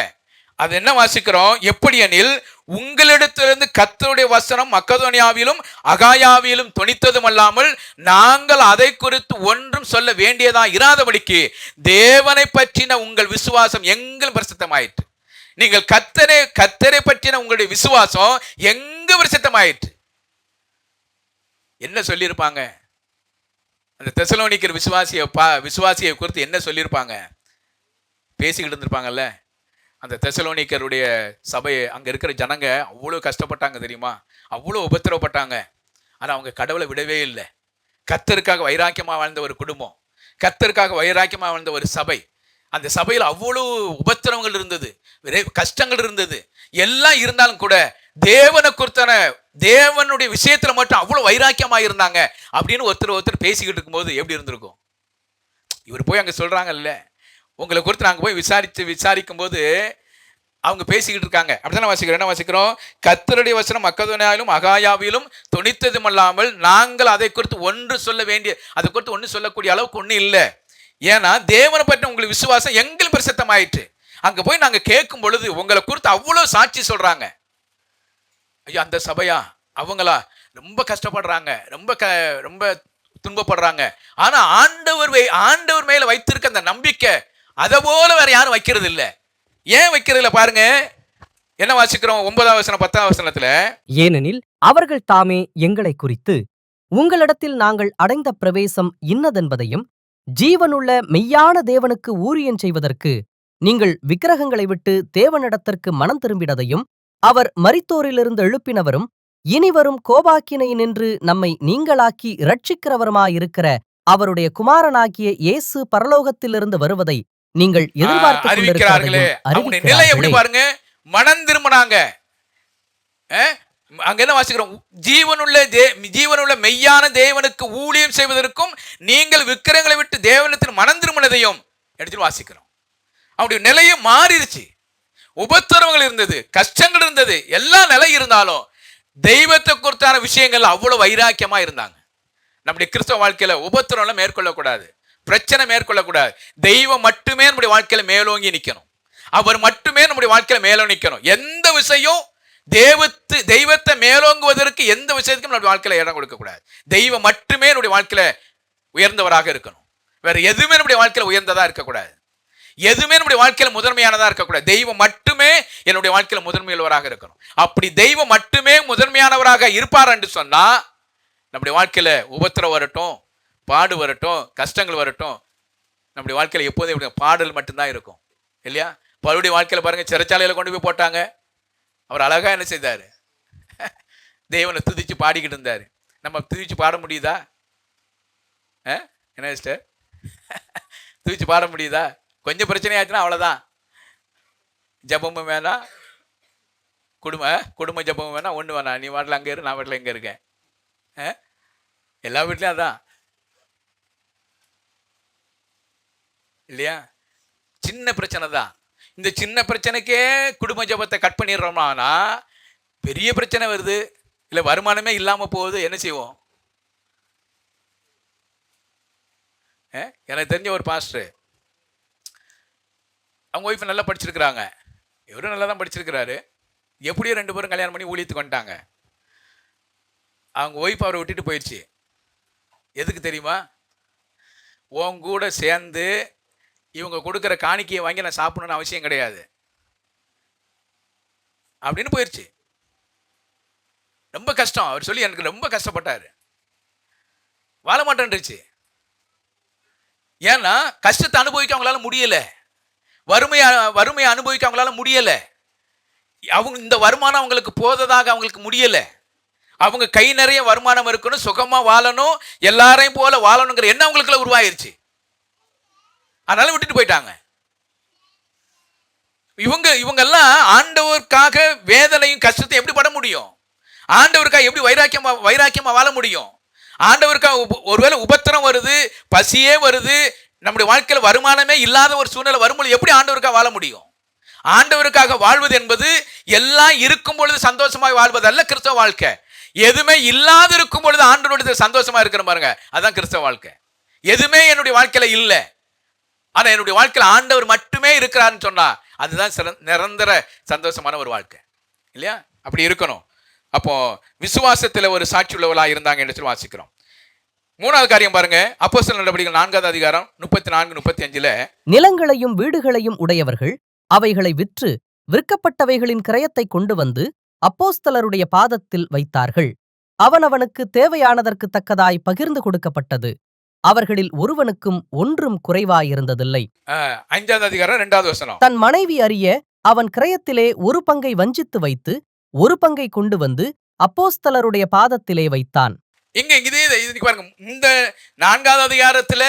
அது என்ன வாசிக்கிறோம்? எப்படி எனில், உங்களிடத்திலிருந்து கர்த்தருடைய வசனம் மக்கதோனியாவிலும் அகாயாவிலும் தொனித்ததும் அல்லாமல் நாங்கள் அதை குறித்து ஒன்றும் சொல்ல வேண்டியதா இராதபடிக்கு தேவனை பற்றின உங்கள் விசுவாசம் எங்கள் பிரசித்தமாயிற்று. நீங்கள் கர்த்தரை பற்றின உங்களுடைய விசுவாசம் எங்க பிரசித்தமாயிற்று. என்ன சொல்லியிருப்பாங்க? அந்த தெசலோனிக்கர் விசுவாசியை குறித்து என்ன சொல்லியிருப்பாங்க? பேசிக்கிட்டு இருந்திருப்பாங்கல்ல. அந்த தெசலோனிக்கருடைய சபை, அங்க இருக்கிற ஜனங்க அவ்வளவு கஷ்டப்பட்டாங்க தெரியுமா, அவ்வளவு உபத்திரவப்பட்டாங்க. ஆனா அவங்க கடவுளை விடவே இல்லை. கர்த்தருக்காக வைராக்கியமா வாழ்ந்த ஒரு குடும்பம், கர்த்தருக்காக வைராக்கியமா வாழ்ந்த ஒரு சபை. அந்த சபையில் அவ்வளவு உபத்திரவங்கள் இருந்தது, கஷ்டங்கள் இருந்தது. எல்லாம் இருந்தாலும் கூட தேவனை குறித்தான தேவனுடைய விஷயத்துல மட்டும் அவ்வளவு வைராக்கியமா இருந்தாங்க. அப்படின்னு ஒருத்தர் பேசிக்கிட்டு இருக்கும்போது எப்படி இருந்திருக்கும்? இவர் போய் அங்க சொல்றாங்கல்ல, உங்களை குறித்து நாங்க போய் விசாரிக்கும் போது அவங்க பேசிக்கிட்டு இருக்காங்க. அப்படித்தானே வாசிக்கிறோம். என்ன வாசிக்கிறோம்? கர்த்தருடைய வசனம் மக்கதோனியாவிலும் அகாயாவிலும் தொனித்ததும் அல்லாமல் நாங்கள் அதை குறித்து அதை குறித்து ஒன்று சொல்லக்கூடிய அளவுக்கு ஒன்றும் இல்லை. ஏன்னா தேவனை பற்றி உங்களுக்கு விசுவாசம் எங்கள் பிரசித்தமாயிற்று. அங்க போய் நாங்க கேட்கும் பொழுது உங்களை குறித்து அவ்வளவு சாட்சி சொல்றாங்க. ஐயோ, அந்த சபையா, அவங்களா ரொம்ப கஷ்டப்படுறாங்க, ரொம்ப துன்பப்படுறாங்க. ஆனா ஆண்டவர் மேல வைத்திருக்க அந்த நம்பிக்கை அதை போல வேற யாரும் வைக்கிறது இல்லை. ஏன் வைக்கிறது இல்லை பாருங்க. என்ன வாசிக்கிறோம்? 9ஆம் வசனம் 10ஆம் வசனத்துல, ஏனெனில் அவர்கள் தாமே எங்களை குறித்து உங்களிடத்தில் நாங்கள் அடைந்த பிரவேசம் இன்னதென்பதையும் ஜீவனுள்ள மெய்யான தேவனுக்கு ஊழியம் செய்வதற்கு நீங்கள் விக்கிரகங்களை விட்டு தேவனிடத்திற்கு மனம் திரும்பினதையும் அவர் மரித்தோரிலிருந்து எழுப்பினவரும் இனிவரும் கோபாக்கினையினின்று நம்மை நீங்களாக்கி இரட்சிக்கிறவருமாயிருக்கிற அவருடைய குமாரனாகிய இயேசு பரலோகத்திலிருந்து வருவதை நீங்கள் எதிர்பார்த்துக் அறிவிக்கிறார்களே. அவங்களுடைய நிலை எப்படி பாருங்க, மனம் திரும்பினாங்க. அங்க என்ன வாசிக்கிறோம்? ஜீவனுள்ள மெய்யான தேவனுக்கு ஊழியம் செய்வதற்கும் நீங்கள் விக்கிரகங்களை விட்டு தேவனத்தில் மனம் திரும்பினதையும் எடுத்து வாசிக்கிறோம். அவருடைய நிலையும் மாறிடுச்சு. உபத்திரவங்கள் இருந்தது, கஷ்டங்கள் இருந்தது, எல்லா நிலை இருந்தாலும் தெய்வத்தை குறித்தான விஷயங்கள் அவ்வளவு வைராக்கியமா இருந்தாங்க. நம்முடைய கிறிஸ்தவ வாழ்க்கையில உபத்திரவம் மேற்கொள்ளக்கூடாது, பிரச்சனை மேற்கொள்ளக்கூடாது. தெய்வம் மட்டுமே நம்முடைய வாழ்க்கையில மேலோங்கி நிற்கணும். அவர் மட்டுமே நம்முடைய வாழ்க்கையில மேலோங்கி நிற்கணும். எந்த விஷயம் தெய்வத்தை மேலோங்குவதற்கு எந்த விஷயத்துக்கும் நம்முடைய வாழ்க்கையில இடம் கொடுக்க கூடாது. தெய்வம் மட்டுமே நம்முடைய வாழ்க்கையில உயர்ந்தவராக இருக்கணும். வேற எதுவுமே நம்முடைய வாழ்க்கையில உயர்ந்ததா இருக்கக்கூடாது. எதுவுமே நம்முடைய வாழ்க்கையில முதன்மையானதா இருக்கக்கூடாது. தெய்வம் மட்டுமே என்னுடைய வாழ்க்கையில முதன்மையுள்ளவராக இருக்கணும். அப்படி தெய்வம் மட்டுமே முதன்மையானவராக இருப்பார் என்று சொன்னா நம்முடைய வாழ்க்கையில உபத்திரம் வரட்டும், பாடு வரட்டும், கஷ்டங்கள் வரட்டும், நம்முடைய வாழ்க்கையில எப்போதும் பாடல் மட்டும்தான் இருக்கும் இல்லையா? பவுலுடைய வாழ்க்கையில பாருங்க, சிறைச்சாலையில கொண்டு போய் போட்டாங்க. அவர் அழகா என்ன செய்தாரு? தேவனை துதிச்சு பாடிக்கிட்டு இருந்தாரு. நம்ம துதிச்சு பாட முடியுதா? என்ன சிஸ்டர், துதிச்சு பாட முடியுதா? கொஞ்சம் பிரச்சனை ஆச்சுன்னா அவ்வளோதான். ஜபமும் வேணாம், குடும்ப ஜபமும் வேணாம், ஒன்று வேணாம். நீ வாட்டில் அங்கே இரு, நான் வாட்டில் எங்கே இருக்கேன். எல்லா வீட்லயும் அதான் இல்லையா? சின்ன பிரச்சனை தான். இந்த சின்ன பிரச்சனைக்கே குடும்ப ஜெபத்தை கட் பண்ணிடுறோம்னா பெரிய பிரச்சனை வருது, இல்லை வருமானமே இல்லாமல் போகுது, என்ன செய்வோம்? எனக்கு தெரிஞ்ச ஒரு பாஸ்டர், அவங்க ஒய்ஃப் நல்லா படிச்சிருக்கிறாங்க, இவரும் நல்லா தான் படிச்சிருக்கிறாரு. எப்படியோ 2 பேரும் கல்யாணம் பண்ணி ஊழியத்துக்கு வந்துட்டாங்க. அவங்க ஒய்ஃப் அவரை விட்டுட்டு போயிடுச்சு. எதுக்கு தெரியுமா? உன் கூட சேர்ந்து இவங்க கொடுக்குற காணிக்கையை வாங்கி நான் சாப்பிடணும்னு அவசியம் கிடையாது அப்படின்னு போயிடுச்சு. ரொம்ப கஷ்டம். அவர் சொல்லி எனக்கு ரொம்ப கஷ்டப்பட்டார். வாழ மாட்டேன்ருச்சு. ஏன்னா கஷ்டத்தை அனுபவிக்க அவங்களால முடியல, வறுமையை அனுபவிக்க அவங்களால முடியல, அவங்க இந்த வருமானம் அவங்களுக்கு போததாக அவங்களுக்கு முடியல. அவங்க கை நிறைய வருமானம் இருக்கணும், சுகமா வாழணும், எல்லாரையும் போல வாழணுங்கிற எண்ணம் அவங்களுக்குள்ள உருவாயிருச்சு. அதனால விட்டுட்டு போயிட்டாங்க. இவங்கெல்லாம் ஆண்டவருக்காக வேதனையும் கஷ்டத்தையும் எப்படி பட முடியும்? ஆண்டவருக்காக எப்படி வைராக்கியமா வாழ முடியும்? ஆண்டவருக்காக ஒருவேளை உபத்திரம் வருது, பசியே வருது, நம்முடைய வாழ்க்கையில் வருமானமே இல்லாத ஒரு சூழ்நிலை வரும்போது எப்படி ஆண்டவருக்காக வாழ முடியும்? ஆண்டவருக்காக வாழ்வது என்பது எல்லாம் இருக்கும் பொழுது சந்தோஷமாய் வாழ்வதல்ல கிறிஸ்தவ வாழ்க்கை. எதுவுமே இல்லாத இருக்கும் பொழுது ஆண்டவருடைய சந்தோஷமா இருக்கிற பாருங்க, அதான் கிறிஸ்தவ வாழ்க்கை. எதுவுமே என்னுடைய வாழ்க்கையில இல்லை, ஆனா என்னுடைய வாழ்க்கையில் ஆண்டவர் மட்டுமே இருக்கிறாருன்னு சொன்னா அதுதான் நிரந்தர சந்தோஷமான ஒரு வாழ்க்கை இல்லையா? அப்படி இருக்கணும். அப்போ விசுவாசத்துல ஒரு சாட்சி உள்ளவளா இருந்தாங்க என்று சொல்லி வாசிக்கிறோம். 3வது காரியம் பாருங்க, அப்போஸ்தலர் நடவடிக்கைகள் 4வது அதிகாரம் 34-35. நிலங்களையும் வீடுகளையும் உடையவர்கள் அவைகளை விற்று விற்கப்பட்டவைகளின் கிரயத்தை கொண்டு வந்து அப்போஸ்தலருடைய பாதத்தில் வைத்தார்கள். அவனவனுக்கு தேவையானதற்கு தக்கதாய் பகிர்ந்து கொடுக்கப்பட்டது. அவர்களில் ஒருவனுக்கும் ஒன்றும் குறைவாயிருந்ததில்லை. 5வது அதிகாரம் 2வது வசனம். தன் மனைவி அறிய அவன் கிரயத்திலே ஒரு பங்கை வஞ்சித்து வைத்து ஒரு பங்கை கொண்டு வந்து அப்போஸ்தலருடைய பாதத்திலே வைத்தான். இங்க பாருங்க, இந்த 4வது அதிகாரத்துல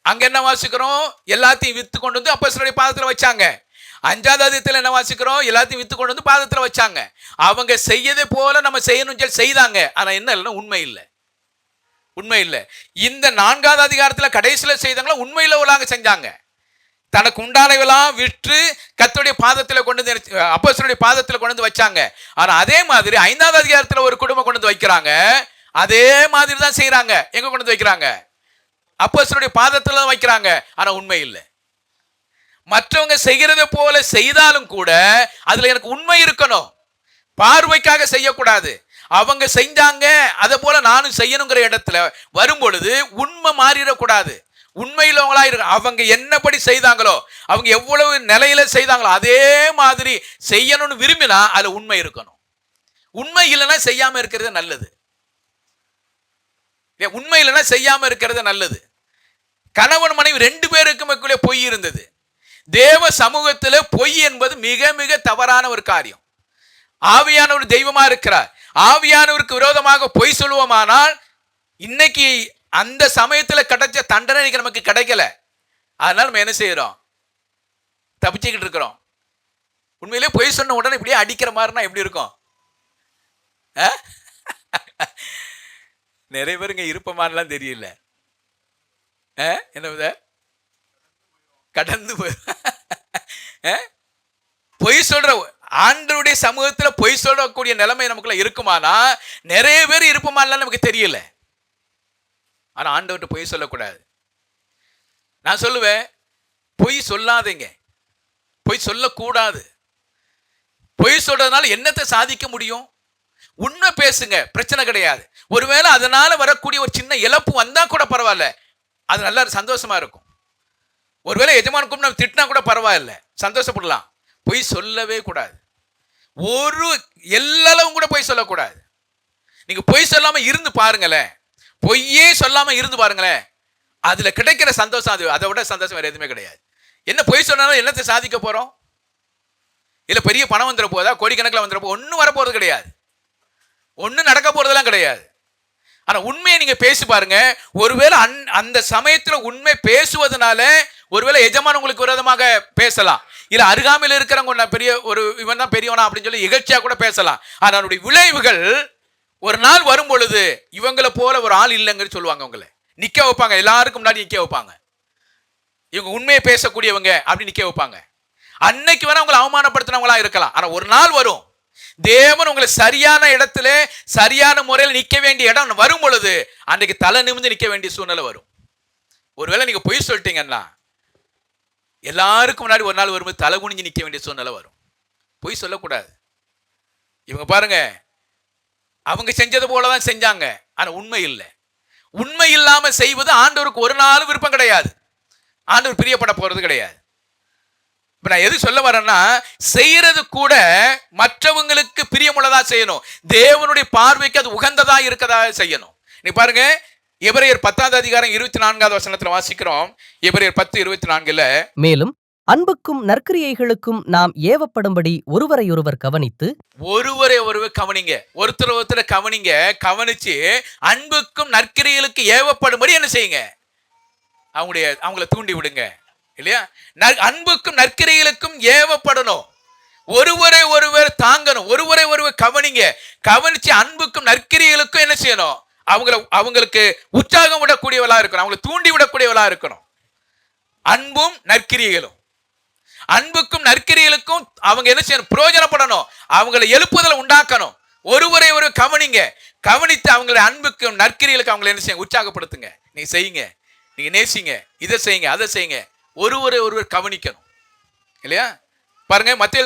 அங்க என்ன வாசிக்கிறோம்? எல்லாத்தையும் வித்து கொண்டு வந்து அப்போஸ்தலருடைய பாதத்துல வச்சாங்க. 5வது அதிகாரத்துல என்ன வாசிக்கிறோம்? எல்லாத்தையும் வித்து கொண்டு வந்து பாதத்துல வச்சாங்க. அவங்க செய்யதை போல நம்ம செய்யணும்னு சொல்லி செய்தாங்க. ஆனா என்ன இல்லைன்னா உண்மை இல்லை. இந்த 4வது அதிகாரத்துல கடைசியில செய்தாங்களா உண்மையில உள்ளாங்க செஞ்சாங்க. தனக்கு உண்டானவெல்லாம் விற்று கர்த்தருடைய பாதத்தில் கொண்டு வந்து அப்போஸ்தலருடைய பாதத்தில் கொண்டு வந்து வச்சாங்க. ஆனா அதே மாதிரி 5வது அதிகாரத்துல ஒரு குடும்பம் கொண்டு வந்து வைக்கிறாங்க. அதே மாதிரி தான் செய்யறாங்க. எங்க கொண்டு வந்து வைக்கிறாங்க? அப்போஸ்தலருடைய பாதத்துல தான் வைக்கிறாங்க. ஆனா உண்மை இல்லை. மற்றவங்க செய்கிறத போல செய்தாலும் கூட அதுல எனக்கு உண்மை இருக்கணும். பார்வைக்காக செய்யக்கூடாது. அவங்க செஞ்சாங்க அதை போல நானும் செய்யணுங்கிற இடத்துல வரும் பொழுது உண்மை மாறிடக்கூடாது. உண்மையிலவங்களா இருக்கு. அவங்க என்னபடி செய்தாங்களோ, அவங்க எவ்வளவு நிலையில செய்தாங்களோ அதே மாதிரி செய்யணும்னு விரும்பினா அதுல உண்மை இருக்கணும். உண்மை இல்லைன்னா செய்யாம இருக்கிறது நல்லது. உண்மை இல்லைன்னா செய்யாம இருக்கிறது நல்லது. கணவன் மனைவி 2 பேருக்குமே பொய் இருந்தது. தேவ சமூகத்தில் பொய் என்பது மிக மிக தவறான ஒரு காரியம். ஆவியானவர் தெய்வமா இருக்கிறார். ஆவியானவருக்கு விரோதமாக பொய் சொல்லுவோமானால் இன்னைக்கு அந்த சமயத்தில் கிடைச்ச தண்டனை நமக்கு கிடைக்கல. அதனால நம்ம என்ன செய்யறோம்? தப்பிச்சுக்கிட்டு இருக்கிறோம். உண்மையிலே பொய் சொன்ன உடனே இப்படியே அடிக்கிற மாதிரினா எப்படி இருக்கும்? நிறைய பேருங்க இருப்பமானலாம் தெரியல. என்ன கடந்து போய் பொய் சொல்ற ஆண்டவருடைய சமூகத்தில் பொய் சொல்லக்கூடிய நிலைமை நமக்குள்ள இருக்குமானா நிறைய பேர் இருப்பமானலாம் நமக்கு தெரியல. ஆனா ஆண்டவர்கிட்ட பொய் சொல்லக்கூடாது. நான் சொல்லுவேன், பொய் சொல்லாதீங்க, பொய் சொல்லக்கூடாது. பொய் சொல்றதுனால என்னத்தை சாதிக்க முடியும்? உண்மை பேசுங்க, பிரச்சனை கிடையாது. ஒருவேளை அதனால வரக்கூடிய ஒரு சின்ன இழப்பு வந்தா கூட பரவாயில்ல, அது நல்லா சந்தோஷமா இருக்கும். ஒருவேளை எஜமானுக்கும் நம்ம திட்டினா கூட பரவாயில்ல, சந்தோஷப்படலாம். பொய் சொல்லவே கூடாது. ஒரு எல்லளவும் கூட பொய் சொல்லக்கூடாது. நீங்க பொய் சொல்லாம இருந்து பாருங்களேன், பொய்யே சொல்லாம இருந்து பாருங்களேன், அதுல கிடைக்கிற சந்தோஷம் அது அதை விட சந்தோஷம் வேற எதுவுமே கிடையாது. என்ன பொய் சொன்னாலும் என்னத்தை சாதிக்க போறோம்? இல்ல பெரிய பணம் வந்துட போதா? கோடிக்கணக்கில் வந்துட போது? ஒன்றும் வரப்போறது கிடையாது, ஒன்றும் நடக்க போறதெல்லாம் கிடையாது. ஆனா உண்மையை நீங்க பேசி பாருங்க. ஒருவேளை அந்த சமயத்துல உண்மை பேசுவதனால ஒருவேளை எஜமான் உங்களுக்கு விரோதமாக பேசலாம், இல்ல அருகாமையில் இருக்கிறவங்க பெரிய ஒரு இவன் தான் பெரியவனா அப்படின்னு சொல்லி இகழ்ச்சியா கூட பேசலாம். ஆனா அதனுடைய விளைவுகள் ஒரு நாள் வரும் பொழுது இவங்களை போல ஒரு ஆள் இல்லைங்கன்னு சொல்லுவாங்க. உங்களை நிக்க வைப்பாங்க, எல்லாருக்கும் முன்னாடி நிக்க வைப்பாங்க. இவங்க உண்மையை பேசக்கூடியவங்க அப்படி நிக்க வைப்பாங்க. அன்னைக்கு வேணா உங்களை அவமானப்படுத்தினவங்களா இருக்கலாம். ஆனா ஒரு நாள் வரும், தேவன் உங்களை சரியான இடத்துல சரியான முறையில் நிக்க வேண்டிய இடம் வரும் பொழுது அன்றைக்கு தலை நிமிர்ந்து நிக்க வேண்டிய சூழ்நிலை வரும். ஒருவேளை நீங்க பொய் சொல்லிட்டீங்கன்னா எல்லாருக்கும் முன்னாடி ஒரு நாள் வரும்போது தலை குனிஞ்சு நிக்க வேண்டிய சூழ்நிலை வரும். பொய் சொல்லக்கூடாது. இவங்க பாருங்க, அவங்க செஞ்சது போலதான் செஞ்சாங்க, ஆனா உண்மை இல்லை. உண்மை இல்லாம செய்வது ஆண்டவருக்கு ஒரு நாளும் விருப்பம் கிடையாது. ஆண்டவர் பிரியப்பட போறது கிடையாது. இப்ப நான் எது சொல்ல வரேன்னா, செய்யறது கூட மற்றவங்களுக்கு பிரியமுள்ளதா செய்யணும். தேவனுடைய பார்வைக்கு அது உகந்ததா இருக்கதா செய்யணும். நீ பாருங்க, எபிரேயர் 10 அதிகாரம் 24வது வசனத்துல வாசிக்கிறோம். எபிரேயர் 10:24 மேலும் அன்புக்கும் நற்கிரியைகளுக்கும் நாம் ஏவப்படும்படி ஒருவரையொருவர் கவனித்து ஒருவரை ஒருவர் கவனிங்க, ஒருத்தர் கவனிங்க. கவனிச்சு அன்புக்கும் நற்கிரியைகளுக்கு ஏவப்படும்படி என்ன செய்யுங்க, அவங்கள தூண்டி விடுங்க. இல்லையா? அன்புக்கும் நற்கிரியைகளுக்கும் ஏவப்படணும். ஒருவரை ஒருவர் தாங்கணும், ஒருவரை ஒருவர் கவனிங்க. கவனிச்சு அன்புக்கும் நற்கிரியைகளுக்கும் என்ன செய்யணும், அவங்களுக்கு உற்சாகம் விடக்கூடியவளா இருக்கணும், அவங்களை தூண்டி விடக்கூடியவளா இருக்கணும். அன்பும் நற்கிரியைகளும், அன்புக்கும் நற்கிரியைகளுக்கும் அவங்க என்ன செய்யணும், பிரயோஜனப்படணும், அவங்களை எழுப்புதலை உண்டாக்கணும். ஒருவரை ஒரு கவனிங்க, கவனித்து அவங்களுடைய அன்புக்கும் நற்கிரியைகளுக்கு அவங்களை என்ன செய்யுங்க, உற்சாகப்படுத்துங்க. நீங்க செய்யுங்க, நீங்க நேசிங்க, இதை செய்யுங்க, அதை செய்யுங்க. ஒருவரை ஒருவர் கவனிக்கணும். இல்லையா? பாருங்க, மத்தேயு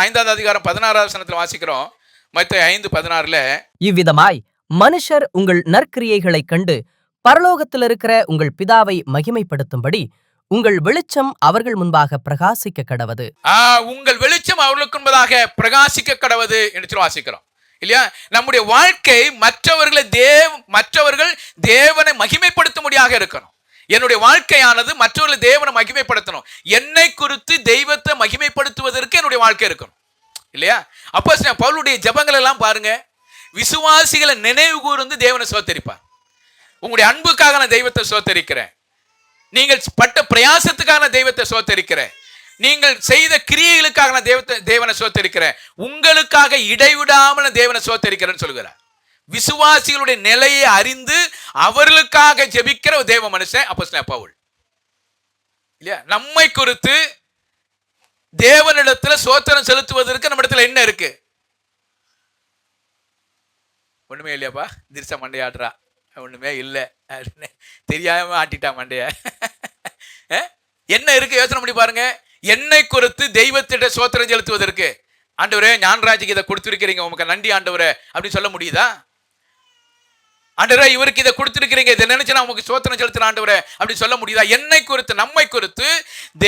5வது அதிகாரம் 16வது வசனத்துல வாசிக்கிறோம். மத்தேயு 5:16 இவ்விதமாய் மனுஷர் உங்கள் நற்கிரியைகளைக் கண்டு பரலோகத்தில் இருக்கிற உங்கள் பிதாவை மகிமைப்படுத்தும்படி உங்கள் வெளிச்சம் அவர்கள் முன்பாக பிரகாசிக்க கடவது. உங்கள் வெளிச்சம் அவர்களுக்கு முன்பதாக பிரகாசிக்க கடவது என்று வாசிக்கிறோம். இல்லையா? நம்முடைய வாழ்க்கை மற்றவர்கள் தேவனை மகிமைப்படுத்தும்படியாக இருக்கணும். என்னுடைய வாழ்க்கையானது மற்றவர்களை தேவனை மகிமைப்படுத்தணும். என்னை குறித்து தெய்வத்தை மகிமைப்படுத்துவதற்கு என்னுடைய வாழ்க்கை இருக்கணும். இல்லையா? அப்போ பவுலுடைய ஜெபங்கள் எல்லாம் பாருங்க, விசுவாசிகளை நினைவு கூர்ந்து தேவனை சோத்தரிப்பார். உங்களுடைய அன்புக்காக நான் தெய்வத்தை சோத்தரிக்கிறேன், நீங்கள் பட்ட பிரயாசத்துக்காக நான் தெய்வத்தை சோத்தரிக்கிறேன், நீங்கள் செய்த கிரியைகளுக்காக நான் தேவனை சோத்தரிக்கிறேன், உங்களுக்காக இடைவிடாமல் தேவனை சோத்தரிக்கிறேன்னு சொல்கிறார். விசுவாசிகளுடைய நிலையை அறிந்து அவர்களுக்காக ஜெபிக்கிற ஒரு தேவ மனுஷன் அப்போஸ்தலன் பவுல். இல்லையா? நம்மை குறித்து தேவனிடத்துல சோத்திரம் செலுத்துவதற்கு நம்ம இடத்துல என்ன இருக்கு? ஒண்ணுமே இல்லையாப்பா, திரிசா மண்டையாடுறா, ஒண்ணுமே இல்லை தெரியாம ஆட்டிட்டா மண்டைய. என்ன இருக்கு யோசனை பண்ணி பாருங்க. என்னை குறித்து தெய்வத்திட்ட சோத்திரம் செலுத்துவதற்கு, ஆண்டவரே ஞானராஜுக்கு இதை கொடுத்திருக்கிறீங்க, உமக்கு நன்றி ஆண்டவரே அப்படின்னு சொல்ல முடியுதா? ஆண்டவரே இவருக்கு இதை கொடுத்திருக்கிறீங்க, இதை நினைச்சு நான் உங்களுக்கு சோத்திரம் செலுத்துற ஆண்டவரே அப்படி சொல்ல முடியுதா? என்னை குறித்து நம்மை குறித்து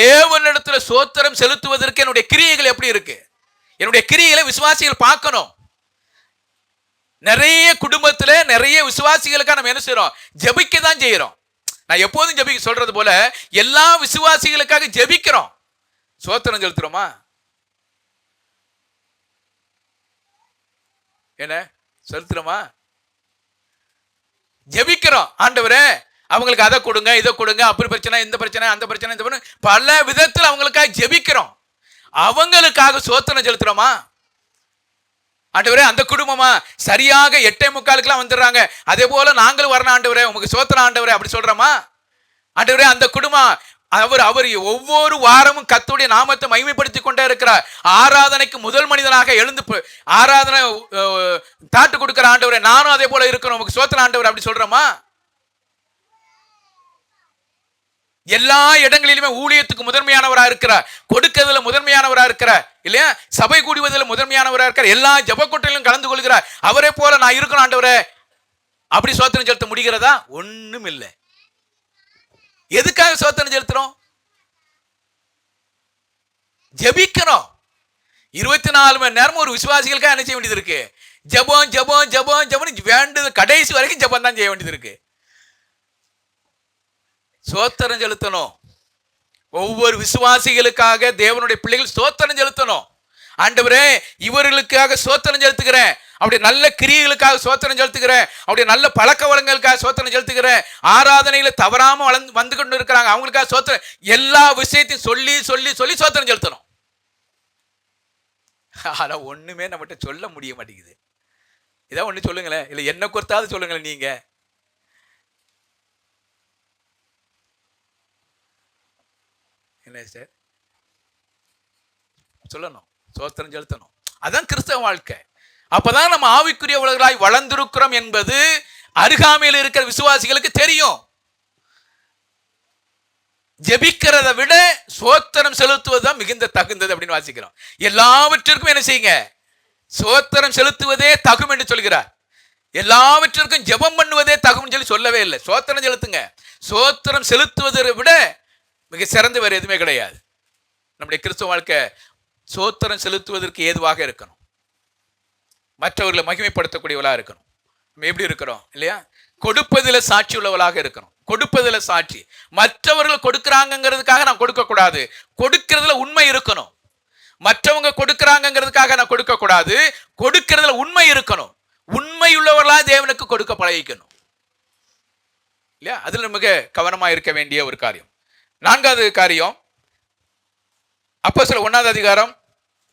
தேவனிடத்துல சோத்திரம் செலுத்துவதற்கு என்னுடைய கிரியைகள் எப்படி இருக்கு? என்னுடைய கிரியைகளை விசுவாசிகள் பார்க்கணும். நிறைய குடும்பத்துல நிறைய விசுவாசிகளுக்காக நம்ம என்ன செய்யறோம், ஜெபிக்க தான் செய்யறோம். நான் எப்போதும் ஜெபிக்க சொல்றது போல எல்லா விசுவாசிகளுக்காக ஜெபிக்கிறோம். சோத்திரம் செலுத்துறோமா? என்ன செலுத்துறோமா? ஜெபிக்கிறோம். ஆண்டவரே அவங்களுக்கு அதை கொடுங்க, இதை கொடுங்க, அப்படி பிரச்சனை, இந்த பிரச்சனை, அந்த பிரச்சனை, இந்த பல விதத்தில் அவங்களுக்காக ஜெபிக்கிறோம். அவங்களுக்காக சோத்திரம் செலுத்துறோமா? ஆண்டவரே அந்த குடும்பமா சரியாக 8:45 வந்துடுறாங்க, அதே போல நாங்களும் வரணும் ஆண்டவரே, உங்களுக்கு சோத்திரம் ஆண்டவரே அப்படி சொல்றோமா? ஆண்டவரே அந்த குடும்பம் அவர் ஒவ்வொரு வாரமும் கர்த்தருடைய நாமத்தை மகிமைப்படுத்தி கொண்டே இருக்கிறார், ஆராதனைக்கு முதல் மனிதனாக எழுந்து ஆராதனை தாட்டு கொடுக்கிற ஆண்டவரே, நானும் அதே போல இருக்கணும், உங்களுக்கு சோத்திரம் ஆண்டவரே அப்படி சொல்றோமா? எல்லா இடங்களிலுமே ஊழியத்துக்கு முதன்மையானவராக இருக்கிறார், கொடுக்கிறதுல முதன்மையானவராக இருக்கிறார், இல்லையா? சபை கூடுவதில் முதன்மையானவராக இருக்கிறார், எல்லா ஜெபக்கூட்டத்திலும் கலந்து கொள்கிறார். அவரே போல நான் இருக்கணும் ஆண்டவரே அப்படி சோத்திரம் செலுத்த முடிகிறதா? ஒண்ணும் இல்லை. எதுக்காக சோத்திரம் செலுத்துறோம்? ஜெபிக்கிறோம். 24 மணி நேரம் ஒரு விசுவாசிகளுக்காக என்ன செய்ய வேண்டியது இருக்கு? ஜெபம் ஜெபம் ஜெபம் ஜெபம், வேண்டியது கடைசி வரைக்கும் ஜெபம் தான் செய்ய வேண்டியது இருக்கு. சோத்திரம் செலுத்தணும். ஒவ்வொரு விசுவாசிகளுக்காக தேவனுடைய பிள்ளைகள் சோத்திரம் செலுத்தணும். ஆண்டவரே இவர்களுக்காக சோத்திரம் செலுத்துகிறேன், அவருடைய நல்ல கிரியைகளுக்காக சோத்திரம் செலுத்துகிறேன், அவருடைய நல்ல பழக்க வழக்கங்களுக்காக சோத்திரம் செலுத்துகிறேன், ஆராதனையில தவறாம வந்து கொண்டு இருக்கிறாங்க அவங்களுக்காக சோத்திரம், எல்லா விஷயத்தையும் சொல்லி சொல்லி சொல்லி சோத்திரம் செலுத்தணும். ஆனா ஒண்ணுமே நம்மகிட்ட சொல்ல முடிய மாட்டேங்குது. இதான் ஒண்ணு சொல்லுங்களேன், இல்ல என்ன குறித்தாவது சொல்லுங்களேன். நீங்க என்ன சார் சொல்லணும்? சோத்திரம் செலுத்தணும். அதான் கிறிஸ்தவ வாழ்க்கை. அப்பதான் நம்ம ஆவிக்குரியவர்களாய் வளர்ந்திருக்கிறோம் என்பது அருகாமையில் இருக்கிற விசுவாசிகளுக்கு தெரியும். ஜெபிக்கிறத விட சோத்திரம் செலுத்துவதுதான் மிகுந்த தகுந்தது அப்படின்னு வாசிக்கிறோம். எல்லாவற்றிற்கும் என்ன செய்யுங்க? சோத்திரம் செலுத்துவதே தகும் என்று சொல்கிறார். எல்லாவற்றிற்கும் ஜெபம் பண்ணுவதே தகும் சொல்லி சொல்லவே இல்லை. சோத்திரம் செலுத்துங்க. சோத்திரம் செலுத்துவதை விட மிக சிறந்து வேறு எதுவுமே கிடையாது. நம்முடைய கிறிஸ்துவ வாழ்க்கை சோத்திரம் செலுத்துவதற்கு ஏதுவாக இருக்கணும். மற்றவர்களை மகிமைப்படுத்தக்கூடியவளாக இருக்கணும். நம்ம எப்படி இருக்கிறோம் இல்லையா? கொடுப்பதில் சாட்சி உள்ளவளாக இருக்கணும். கொடுப்பதில் சாட்சி. மற்றவர்கள் கொடுக்குறாங்கிறதுக்காக நான் கொடுக்கக்கூடாது. கொடுக்கிறதுல உண்மை இருக்கணும். மற்றவங்க கொடுக்குறாங்கிறதுக்காக நான் கொடுக்கக்கூடாது. கொடுக்கிறதுல உண்மை இருக்கணும். உண்மையுள்ளவர்களாக தேவனுக்கு கொடுக்க பழகிக்கணும் இல்லையா? அதுல மிக கவனமா இருக்க வேண்டிய ஒரு காரியம். 4வது காரியம், அப்போஸ்தலர் 1வது அதிகாரம்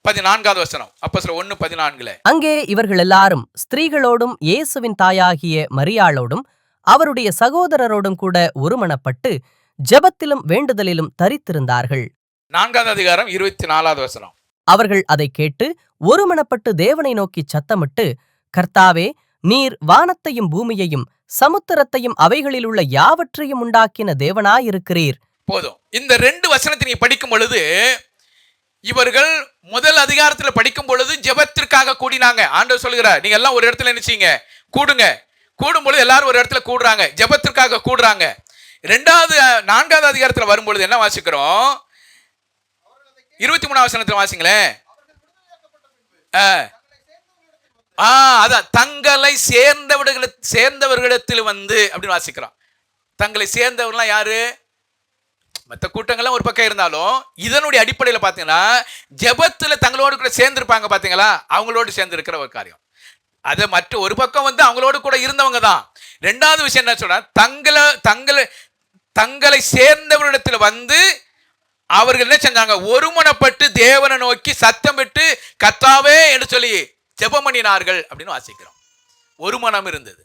14வது வசனம். அப்போஸ்தலர் 1:14. அங்கே இவர்கள் எல்லாரும் ஸ்திரீகளோடும் இயேசுவின் தாயாகிய மரியாளோடும் அவருடைய சகோதரரோடும் கூட ஒருமனப்பட்டு ஜெபத்திலும் வேண்டுதலிலும் தரித்திருந்தார்கள். 4வது அதிகாரம் 24வது வசனம். அவர்கள் அதை கேட்டு ஒருமனப்பட்டு தேவனை நோக்கி சத்தமிட்டு, கர்த்தாவே, நீர் வானத்தையும் பூமியையும் சமுத்திரத்தையும் அவைகளிலுள்ள யாவற்றையும் உண்டாக்கின தேவனாயிருக்கிறீர். போதும். இந்த 2 வசனத்தை நீங்க படிக்கும் பொழுது, இவர்கள் முதல் அதிகாரத்தில் படிக்கும் பொழுது ஜெபத்திற்காக கூடினாங்க. ஆண்டவர் சொல்கிறார், நீங்க எல்லாம் ஒரு இடத்துல நினைச்சீங்க கூடுங்க. கூடும் பொழுது எல்லாரும் ஒரு இடத்துல கூடுறாங்க, ஜெபத்திற்காக கூடுறாங்க. 4வது அதிகாரத்தில் வரும்பொழுது என்ன வாசிக்கிறோம்? 23வது வசனத்தில் வாசிங்களேன். அதான் தங்களை சேர்ந்தவர்களிடத்தில் வந்து அப்படின்னு வாசிக்கிறோம். தங்களை சேர்ந்தவர்கள்லாம் யாரு? மற்ற கூட்டங்கள்லாம் ஒரு பக்கம் இருந்தாலும் இதனுடைய அடிப்படையில் பார்த்தீங்கன்னா ஜெபத்துல தங்களோடு கூட சேர்ந்திருப்பாங்க. பார்த்தீங்களா? அவங்களோடு சேர்ந்து இருக்கிற ஒரு காரியம். அது மற்ற ஒரு பக்கம் வந்து அவங்களோடு கூட இருந்தவங்க தான். 2வது விஷயம் என்ன சொல்ற? தங்களை சேர்ந்தவரிடத்தில் வந்து அவர்கள் என்ன செஞ்சாங்க? ஒருமனப்பட்டு தேவனை நோக்கி சத்தமிட்டு கர்த்தாவே என்று சொல்லி ஜெபம் பண்ணினார்கள் அப்படின்னு வாசிக்கிறோம். ஒரு மனம் இருந்தது.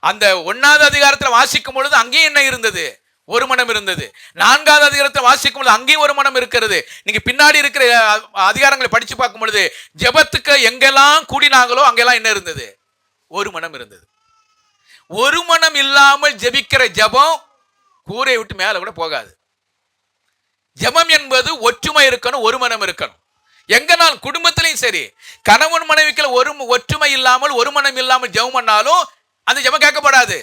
அந்த 1வது அதிகாரத்தில் வாசிக்கும் பொழுது அங்கேயும் என்ன இருந்தது? ஒரு மனம் இருந்தது. 4வது அதிகாரத்தை வாசிக்கும் பொழுது அங்கேயும் ஒரு மனம் இருக்கிறது. நீங்க பின்னாடி இருக்கிற அதிகாரங்களை படிச்சு பார்க்கும் பொழுது ஜெபத்துக்கு எங்கெல்லாம் கூடினாங்களோ அங்கெல்லாம் என்ன இருந்தது? ஒரு மனம் இருந்தது. ஒரு மனம் இல்லாமல் ஜெபிக்கிற ஜெபம் கூரை விட்டு மேல கூட போகாது. ஜெபம் என்பது ஒற்றுமை இருக்கணும், ஒரு மனம் இருக்கணும். எங்கனால் குடும்பத்திலையும் சரி, கணவன் மனைவிக்குள்ள ஒற்றுமை இல்லாமல் ஒரு மனம் இல்லாமல் ஜெபம் பண்ணாலும் அந்த ஜெபம் கேட்கப்படாது.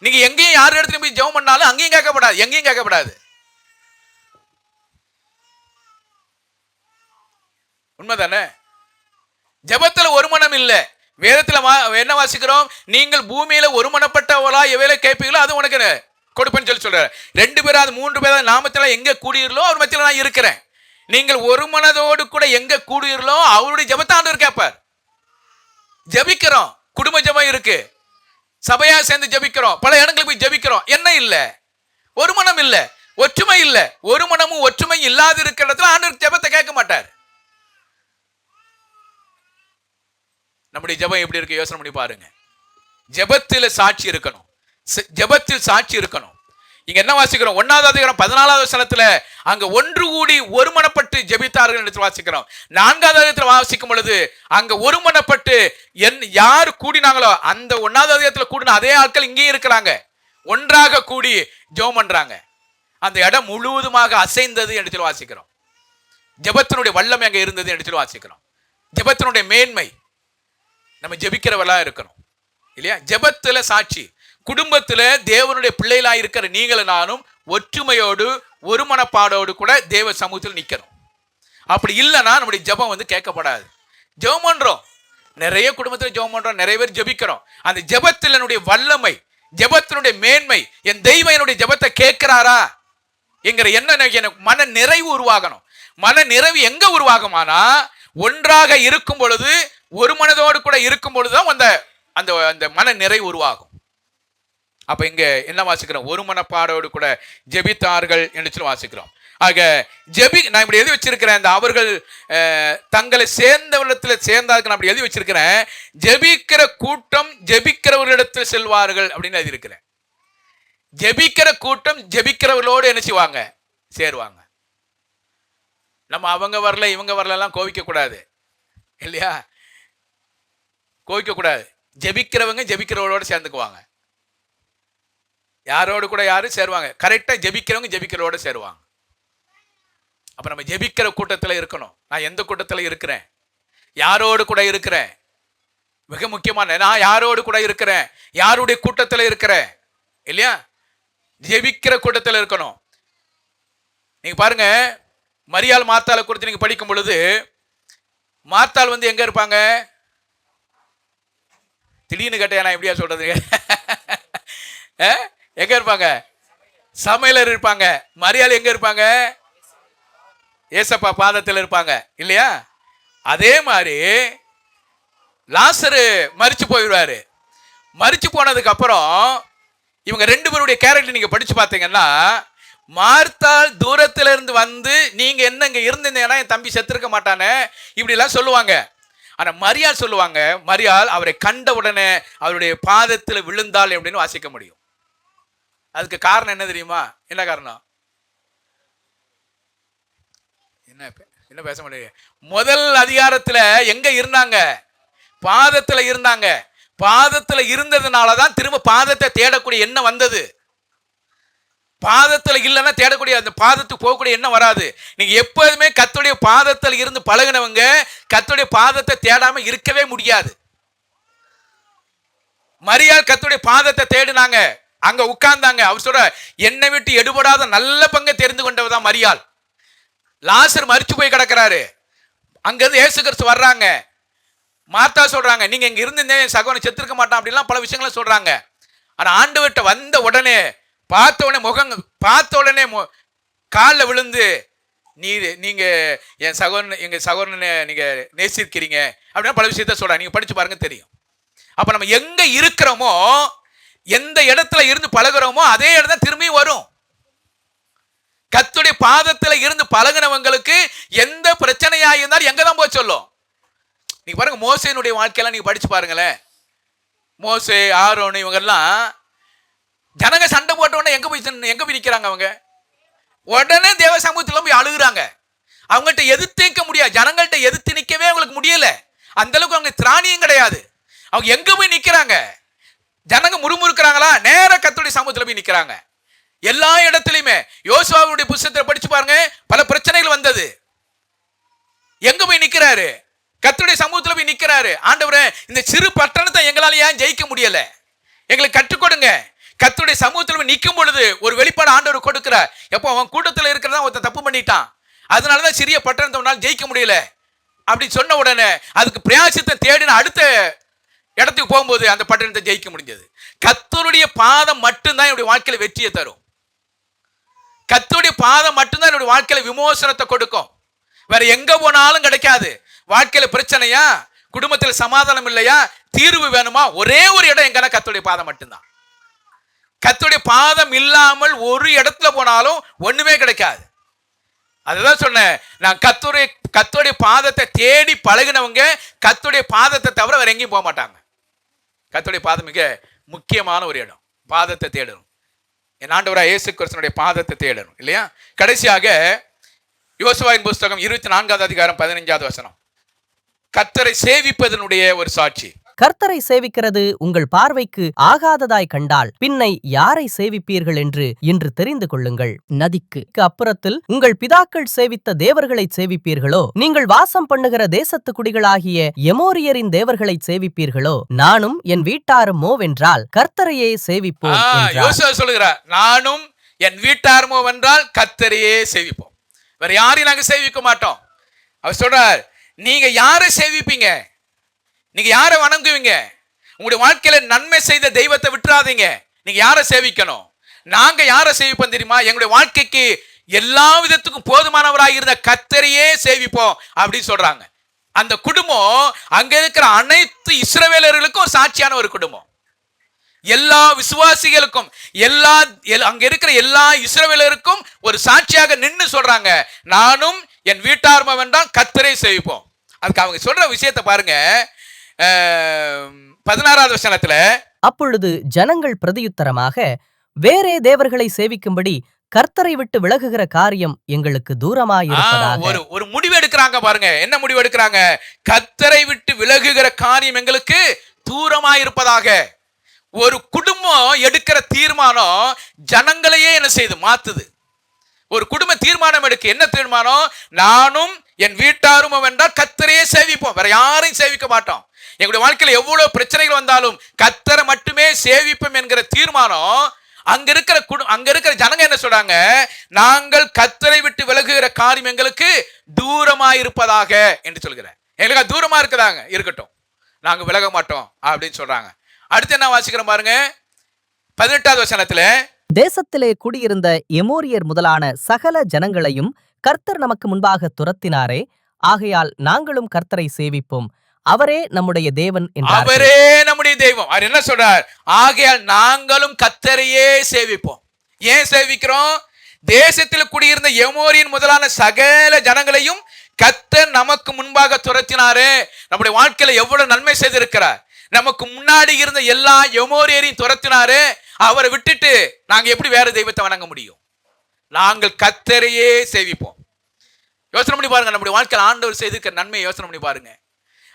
நீங்க எங்கேயும் யார் இடத்துல போய் ஜெபம் பண்ணாலும் அங்கேயும் கேட்கப்படாது, எங்கேயும் கேட்கப்படாது. உண்மைதானே? ஜெபத்துல ஒரு மனம் இல்ல. வேதத்துல என்ன வாசிக்கிறோம்? நீங்கள் பூமியில ஒருமனப்பட்டவளா எவையில கேட்பீங்களோ அது உனக்கு கொடுப்பேன்னு சொல்லி சொல்றாரு. 2 பேராது 3 பேராது நாமத்துல எங்க கூடியிருந்தோ அவர் மத்தியில நான் இருக்கிறேன். நீங்கள் ஒரு மனதோடு கூட எங்க கூடுகிறீர்களோ அவருடைய ஜெபத்தை ஆண்டவர் கேட்பார். ஜெபிக்கிறோம், குடும்ப ஜெபம் இருக்கு, சபையா சேர்ந்து ஜெபிக்கிறோம், பல இடங்களுக்கு போய் ஜெபிக்கிறோம். என்ன இல்ல? ஒரு மனம் இல்ல, ஒற்றுமை இல்ல. ஒரு மனமும் ஒற்றுமை இல்லாத இருக்கிற இடத்துல ஆண்டவர் ஜெபத்தை கேட்க மாட்டார். நம்முடைய ஜெபம் எப்படி இருக்கு யோசனை பண்ணி பாருங்க. ஜெபத்தில் சாட்சி இருக்கணும், ஜெபத்தில் சாட்சி இருக்கணும். இங்க என்ன வாசிக்கிறோம்? 1வது அதிகாரம் 14வது வசனத்துல அங்க ஒன்று கூடி ஒருமனப்பட்டு ஜெபித்தார்கள் என்று வாசிக்கிறோம். 4வது அதிகாரத்தில் வாசிக்கும் பொழுது அங்க ஒருமனப்பட்டு யார் கூடினாங்களோ அந்த 1வது அதிகாரத்துல கூடின அதே ஆட்கள் இங்கேயும் இருக்கிறாங்க. ஒன்றாக கூடி ஜெபம் பண்றாங்க. அந்த இடம் முழுவதுமாக அசைந்தது என்று சொல்லி வாசிக்கிறோம். ஜெபத்தினுடைய வல்லமை அங்க இருந்தது என்று சொல்லி வாசிக்கிறோம். ஜெபத்தினுடைய மேன்மை நம்ம ஜெபிக்கிறவளா இருக்கணும் இல்லையா? ஜெபத்துல சாட்சி. குடும்பத்துல தேவனுடைய பிள்ளைகளா இருக்கிற நீங்களும் நானும் ஒற்றுமையோடு ஒரு மனப்பாடோடு கூட தேவ சமூகத்தில் நிற்கணும். அப்படி இல்லைன்னா நம்முடைய ஜெபம் வந்து கேட்கப்படாது. ஜெபம் பண்றோம், நிறைய குடும்பத்தில் ஜெபம் பண்றோம், நிறைய பேர் ஜெபிக்கிறோம். அந்த ஜெபத்தில் என்னுடைய வல்லமை, ஜெபத்தினுடைய மேன்மை, என் தெய்வம் என்னுடைய ஜெபத்தை கேட்கிறாரா என்கிற எனக்கு மன நிறைவு உருவாகணும். மன நிறைவு எங்க உருவாகுமானா ஒன்றாக இருக்கும் பொழுது, ஒரு மனதோடு கூட இருக்கும் பொழுதுதான் அந்த மன நிறைவு உருவாகும். அப்ப இங்க என்ன வாசிக்கிறோம்? ஒரு மனப்பாடோடு கூட ஜெபித்தார்கள் என்று சொல்லி வாசிக்கிறோம். ஆக நான் இப்படி எழுதி வச்சிருக்கிறேன், இந்த அவர்கள் தங்களை சேர்ந்தவரிடத்தில் சேர்ந்தார்கள் அப்படி எழுதி வச்சிருக்கிறேன். ஜெபிக்கிற கூட்டம் ஜெபிக்கிறவர்களிடத்தில் செல்வார்கள் அப்படின்னு எழுதியிருக்கிறேன். ஜெபிக்கிற கூட்டம் ஜெபிக்கிறவர்களோடு என்ன செய்வாங்க? சேருவாங்க. நம்ம அவங்க வரல இவங்க வரலாம் கோவிக்க கூடாது இல்லையா? கோவிக்க கூடாது. ஜெபிக்கிறவங்க ஜெபிக்கிறவரோட சேர்ந்துக்குவாங்க. யாரோடு கூட யாரும் சேருவாங்க? கரெக்டா ஜெபிக்கிறவங்க ஜெபிக்கிறவரோட சேருவாங்க. அப்ப நம்ம ஜெபிக்கிற கூட்டத்தில் இருக்கணும். நான் எந்த கூட்டத்தில் இருக்கிறேன்? யாரோடு கூட இருக்கிறேன்? மிக முக்கியமான, நான் யாரோடு கூட இருக்கிறேன்? யாருடைய கூட்டத்தில் இருக்கிறேன் இல்லையா? ஜெபிக்கிற கூட்டத்தில் இருக்கணும். நீங்க பாருங்க, மரியாள் மார்த்தாளை குறித்து நீங்க படிக்கும் பொழுது, மார்த்தாள் வந்து எங்க இருப்பாங்க? திடீர்னு கேட்டேன், நான் எப்படியா சொல்றது? எங்க இருப்பாங்க? சமையலர் இருப்பாங்க. மரியாள் எங்க இருப்பாங்க? ஏசப்பா பாதத்தில் இருப்பாங்க இல்லையா? அதே மாதிரி லாசரு மரிச்சு போயிடுவாரு. மரிச்சு போனதுக்கு அப்புறம் இவங்க ரெண்டு பேருடைய கேரக்டர் நீங்க படிச்சு பார்த்தீங்கன்னா, மார்த்தாள் தூரத்துல இருந்து வந்து நீங்க என்ன இங்க இருந்தீங்கன்னா என் தம்பி செத்துருக்க மாட்டானே இப்படி எல்லாம் சொல்லுவாங்க. ஆனா மரியாள் சொல்லுவாங்க, மரியாள் அவரை கண்ட உடனே அவருடைய பாதத்தில் விழுந்தாள் அப்படின்னு வாசிக்க முடியும். அதுக்கு காரணம் என்ன தெரியுமா? என்ன காரணம்? என்ன பேச முடியும்? முதல் அதிகாரத்துல எங்க இருந்தாங்க? பாதத்துல இருந்தாங்க. பாதத்துல இருந்ததுனாலதான் திரும்ப பாதத்தை தேடக்கூடிய எண்ணம் வந்தது. பாதத்துல இல்லைன்னா தேடக்கூடிய அந்த பாதத்துக்கு போகக்கூடிய எண்ணம் வராது. நீங்க எப்போதுமே கர்த்தருடைய பாதத்தில் இருந்து பழகினவங்க கர்த்தருடைய பாதத்தை தேடாம இருக்கவே முடியாது. மரியாள் கர்த்தருடைய பாதத்தை தேடினாங்க, அங்க உட்கார்ந்தாங்க. அவர் சொல்ற, என்னை விட்டு எடுபடாத நல்ல பங்கை தெரிந்து கொண்டவதான் மரியாள். லாசர் மரிச்சு போய் கிடக்கிறாரு. அங்கிருந்து இயேசு கிறிஸ்து வர்றாங்க. மார்த்தா சொல்றாங்க, நீங்க இங்க இருந்து சகோதரன் செத்துருக்க மாட்டான் அப்படின்லாம் பல விஷயங்களை சொல்றாங்க. ஆனா ஆண்டவர்கிட்ட வந்த உடனே பார்த்த உடனே காலில் விழுந்து, நீங்க என் சகோதரன், எங்க சகோதரனை நீங்க நேசிக்கிறீங்க அப்படின்னா பல விஷயத்த சொல்றாங்க. நீங்க படிச்சு பாருங்க தெரியும். அப்ப நம்ம எங்க இருக்கிறோமோ, எந்த இடத்துல இருந்து பழகுறோமோ அதே இடம் தான் திரும்பி வரும். கர்த்தருடைய பாதத்துல இருந்து பழகினவங்களுக்கு எந்த பிரச்சனையா இருந்தாலும் எங்க தான் போய் சொல்லும். நீங்க பாருங்க, மோசேனுடைய வாழ்க்கையெல்லாம் நீங்க படிச்சு பாருங்களேன். மோசே, ஆரோன் இவங்கெல்லாம் ஜனங்க சண்டை போட்ட உடனே எங்க போய் நிக்கிறாங்க? அவங்க உடனே தேவ சமூகத்துல போய் அழுகுறாங்க. அவங்கள்ட்ட எதிர்த்து நிற்க முடியாது. ஜனங்கள்ட்ட எதிர்த்து நிற்கவே அவங்களுக்கு முடியல. அந்த அளவுக்கு அவங்க திராணியும் கிடையாது. அவங்க எங்க போய் நிக்கிறாங்க? ஜனங்க முறுமுறுக்கிறாங்களா? நேர கர்த்தருடைய சமூகத்துல போய் நிக்கிறாங்க. எல்லா இடத்துலையுமே யோசுவாவுடைய புத்தகத்தை படிச்சு பாருங்க, பல பிரச்சனைகள் வந்தது. எங்க போய் நிக்கிறாரு? கர்த்தருடைய சமூகத்துல போய் நிக்கிறாரு. ஆண்டவரே, இந்த சிறு பட்டணத்தை எங்களால ஏன் ஜெயிக்க முடியல? எங்களுக்கு கற்றுக் கொடுங்க. கர்த்தருடைய சமூகத்துல போய் நிற்கும் பொழுது ஒரு வெளிப்பாடு ஆண்டவர் கொடுக்கிறார். எப்போ அவன் கூட்டத்தில் இருக்கிறதா ஒருத்தன் தப்பு பண்ணிட்டான், அதனாலதான் சிறிய பட்டணத்தை அவனால் ஜெயிக்க முடியல அப்படி சொன்ன உடனே அதுக்கு பிரயாசத்தை தேடின அடுத்த இடத்துக்கு போகும்போது அந்த பட்டணத்தை ஜெயிக்க முடிஞ்சது. கர்த்தருடைய பாதம் மட்டும்தான் என்னுடைய வாழ்க்கையில வெற்றியை தரும். கர்த்தருடைய பாதம் மட்டும்தான் என்னுடைய வாழ்க்கையில விமோசனத்தை கொடுக்கும். வேற எங்க போனாலும் கிடைக்காது. வாழ்க்கையில பிரச்சனையா, குடும்பத்தில் சமாதானம் இல்லையா, தீர்வு வேணுமா, ஒரே ஒரு இடம் எங்கன்னா கர்த்தருடைய பாதம் மட்டும்தான். கர்த்தருடைய பாதம் இல்லாமல் ஒரு இடத்துல போனாலும் ஒண்ணுமே கிடைக்காது. அதுதான் சொன்னேன், நான் கர்த்தருடைய பாதத்தை தேடி பழகினவங்க கர்த்தருடைய பாதத்தை தவிர வேற எங்கேயும் போக மாட்டாங்க. கர்த்தருடைய பாதம் மிக முக்கியமான ஒரு இடம். பாதத்தை தேடணும். என் ஆண்டவராகிய இயேசு கிறிஸ்துவினுடைய பாதத்தை தேடணும் இல்லையா? கடைசியாக யோசுவாவின் புஸ்தகம் 24வது அதிகாரம் 15வது வசனம், கர்த்தரை சேவிப்பதனுடைய ஒரு சாட்சி. கர்த்தரை சேவிக்கிறது உங்கள் பார்வைக்கு ஆகாததாய் கண்டால் பின்னை யாரை சேவிப்பீர்கள் என்று இன்று தெரிந்து கொள்ளுங்கள். நதிக்கு அப்புறத்தில் உங்கள் பிதாக்கள் சேவித்த தேவர்களை சேவிப்பீர்களோ? நீங்கள் வாசம் பண்ணுகிற தேசத்து குடிகளாகிய எமோரியரின் தேவர்களை சேவிப்பீர்களோ? நானும் என் வீட்டாருமோ வென்றால் கர்த்தரையே சேவிப்போம். யோசுவா சொல்லுகிறார், நானும் என் வீட்டாருமோ வென்றால் கர்த்தரையே சேவிப்போம், வேற யாரையும் நாங்க சேவிக்க மாட்டோம். அவர் சொல்றார், நீங்க யாரை சேவிப்பீங்க? நீங்க யாரை வணங்குவீங்க? உங்களுடைய வாழ்க்கையில நன்மை செய்த தெய்வத்தை விட்டுறாதீங்க. நீங்க யாரை சேவிக்கணும்? நாங்க யாரை சேவிப்போம் தெரியுமா? எங்களுடைய வாழ்க்கைக்கு எல்லா விதத்துக்கும் போதுமானவராக இருந்த கர்த்தரையே சேவிப்போம் அப்படின்னு சொல்றாங்க. அந்த குடும்பம் அங்க இருக்கிற அனைத்து இஸ்ரவேலர்களுக்கும் ஒரு சாட்சியான ஒரு குடும்பம். எல்லா விசுவாசிகளுக்கும் அங்க இருக்கிற எல்லா இஸ்ரவேலருக்கும் ஒரு சாட்சியாக நின்று சொல்றாங்க, நானும் என் வீட்டார்ம வேண்டாம் கர்த்தரை சேவிப்போம். அதுக்கு அவங்க சொல்ற விஷயத்தை பாருங்க. 16வது வசனத்துல, அப்பொழுது ஜனங்கள் பிரதியுத்தரமாக, வேறே தேவர்களை சேவிக்கும்படி கர்த்தரை விட்டு விலகுகிற காரியம் எங்களுக்கு தூரமாயிருப்பதாக. ஒரு முடிவு எடுக்கிறாங்க பாருங்க. என்ன முடிவு எடுக்கிறாங்க? கர்த்தரை விட்டு விலகுகிற காரியம் எங்களுக்கு தூரமாயிருப்பதாக. ஒரு குடும்பம் எடுக்கிற தீர்மானம் ஜனங்களையே என்ன செய்து மாத்துது. ஒரு குடும்ப தீர்மானம் எடுக்க என்ன தீர்மானம்? நானும் என் வீட்டாரும் வென்றால் கர்த்தரையே சேவிப்போம், வேற யாரையும் சேவிக்க மாட்டோம். எங்களுடைய வாழ்க்கையில எவ்வளவு பிரச்சனைகள் வந்தாலும் கர்த்தரை மட்டுமே சேவிப்போம் என்கிற தீர்மானம். அங்க இருக்கிற ஜனங்க என்ன சொல்றாங்க? நாங்கள் கர்த்தரை விட்டு விலகுகிற காரியம் எங்களுக்கு தூரமாயிருப்பதாக என்று சொல்கிறேன். எங்களுக்கு தூரமா இருக்கட்டும், நாங்க விலக மாட்டோம் அப்படின்னு சொல்றாங்க. அடுத்து என்ன வாசிக்கிறோம் பாருங்க. 18வது வசனத்துல, தேசத்திலே குடியிருந்த எமோரியர் முதலான சகல ஜனங்களையும் கர்த்தர் நமக்கு முன்பாக துரத்தினாரே, ஆகையால் நாங்களும் கர்த்தரை சேவிப்போம், அவரே நம்முடைய தேவன் என்றார். அவரே நம்முடைய தெய்வம். அவர் என்ன சொல்றார்? ஆகையால் நாங்களும் கர்த்தரையே சேவிப்போம். ஏன் சேவிக்கிறோம்? தேசத்தில் குடியிருந்த எமோரியின் முதலான சகல ஜனங்களையும் கர்த்தர் நமக்கு முன்பாக துரத்தினாரு. நம்முடைய வாழ்க்கையில எவ்வளவு நன்மை செய்திருக்கிறார். நமக்கு முன்னாடி இருந்த எல்லா எமோரியரையும் துரத்தினாரு. அவரை விட்டுட்டு நாங்க எப்படி வேற தெய்வத்தை வணங்க முடியும்? நாங்கள் கர்த்தரையே சேவிப்போம். யோசனை பண்ணி பாருங்க. நம்முடைய வாழ்க்கையில் ஆண்டவர் செய்திருக்கிற நன்மையை யோசனை பண்ணி பாருங்க.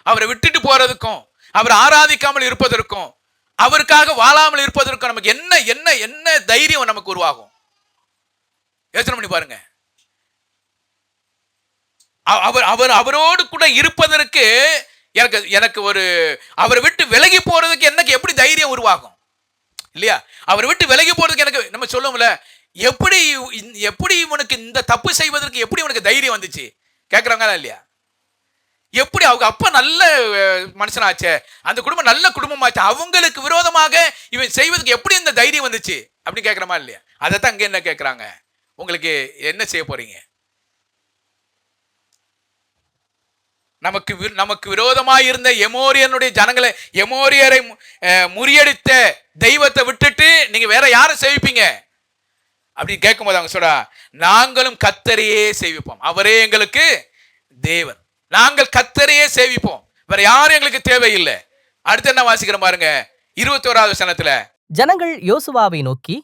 அவரை விட்டுட்டு போறதுக்கும், அவரை ஆராதிக்காமல் இருப்பதற்கும், அவருக்காக வாழாமல் இருப்பதற்கும் நமக்கு என்ன என்ன என்ன தைரியம் நமக்கு உருவாகும்? யோசனை பண்ணி பாருங்க. அவரோடு கூட இருப்பதற்கு எனக்கு ஒரு அவரை விட்டு விலகி போறதுக்கு எனக்கு எப்படி தைரியம் உருவாகும் இல்லையா? அவரை விட்டு விலகி போறதுக்கு எனக்கு நம்ம சொல்லுவோம்ல, எப்படி இவனுக்கு இந்த தப்பு செய்வதற்கு எப்படி இவனுக்கு தைரியம் வந்துச்சு கேட்கறாங்களா இல்லையா? எப்படி அவங்க அப்பா நல்ல மனுஷனாச்சே, அந்த குடும்பம் நல்ல குடும்பமாச்சு, அவங்களுக்கு விரோதமாக இவன் செய்வதற்கு எப்படி இந்த தைரியம் வந்துச்சு அப்படின்னு கேட்கறமா இல்லையா? அதைத்தான் அங்க என்ன கேட்கறாங்க, உங்களுக்கு என்ன செய்ய போறீங்க? நமக்கு விரோதமாக இருந்த எமோரியனுடைய ஜனங்களை, எமோரியரை முறியடித்த தெய்வத்தை விட்டுட்டு நீங்க வேற யாரை சேவிப்பீங்க அப்படின்னு கேட்கும்போது அவங்க சொல்றா, நாங்களும் கர்த்தரையே சேவிப்போம், அவரே எங்களுக்கு தேவன், நாங்கள் கர்த்தரையே சேவிப்போம், வேற யாரும் எங்களுக்கு தேவையில்லை. அடுத்து என்ன வாசிக்கிறோம் பாருங்க. 21வது வசனத்துல, ஜனங்கள் யோசுவாவை நோக்கி,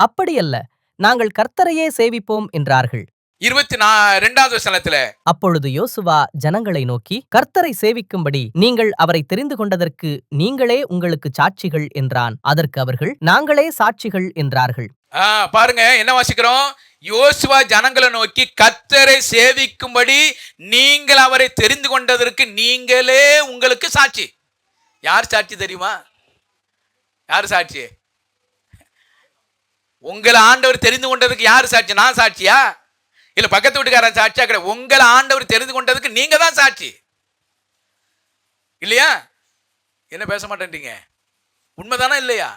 அப்படியல்ல, நாங்கள் கர்த்தரையே சேவிப்போம் என்றார்கள். 22வது வசனத்துல, அப்பொழுது யோசுவா ஜனங்களை நோக்கி, கர்த்தரை சேவிக்கும்படி நீங்கள் அவரை தெரிந்து கொண்டதற்கு நீங்களே உங்களுக்கு சாட்சிகள் என்றான். அதற்கு அவர்கள், நாங்களே சாட்சிகள் என்றார்கள். பாருங்க என்ன வாசிக்கிறோம். யோசுவா ஜனங்களை நோக்கி, கர்த்தரை சேவிக்கும்படி நீங்கள் அவரை தெரிந்து கொண்டதற்கு நீங்களே உங்களுக்கு சாட்சி. யார் சாட்சி தெரியுமா? யார் சாட்சி? உங்களை ஆண்டவர் தெரிந்து கொண்டதுக்கு யார் சாட்சி? நான் சாட்சியா? இல்ல பக்கத்து வீட்டுக்காரன் சாட்சியா? கிடையாது. உங்களை ஆண்டவர் தெரிந்து கொண்டதுக்கு நீங்க தான் சாட்சி இல்லையா? என்ன பேச மாட்டேன்றீங்க? உண்மைதானா இல்லையா?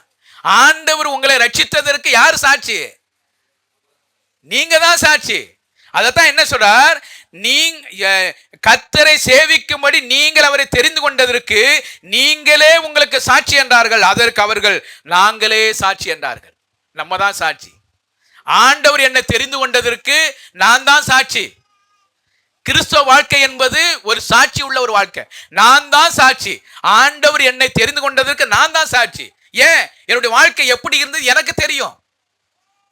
ஆண்டவர் உங்களை ரட்சித்ததற்கு யார் சாட்சி? நீங்க தான் சாட்சி. அதத்தான் என்ன சொல்றார், கர்த்தரை சேவிக்கும்படி நீங்கள் அவரை தெரிந்து கொண்டதற்கு நீங்களே உங்களுக்கு சாட்சி என்றார்கள். அதற்கு அவர்கள், நாங்களே சாட்சி என்றார்கள். நம்ம தான் சாட்சி. ஆண்டவர் என்னை தெரிந்து கொண்டதற்கு நான் தான் சாட்சி. கிறிஸ்தவ வாழ்க்கை என்பது ஒரு சாட்சி உள்ள ஒரு வாழ்க்கை. நான் தான் சாட்சி. ஆண்டவர் என்னை தெரிந்து கொண்டதற்கு நான் தான் சாட்சி. ஏன்? என்னுடைய வாழ்க்கை எப்படி இருந்தது எனக்கு தெரியும்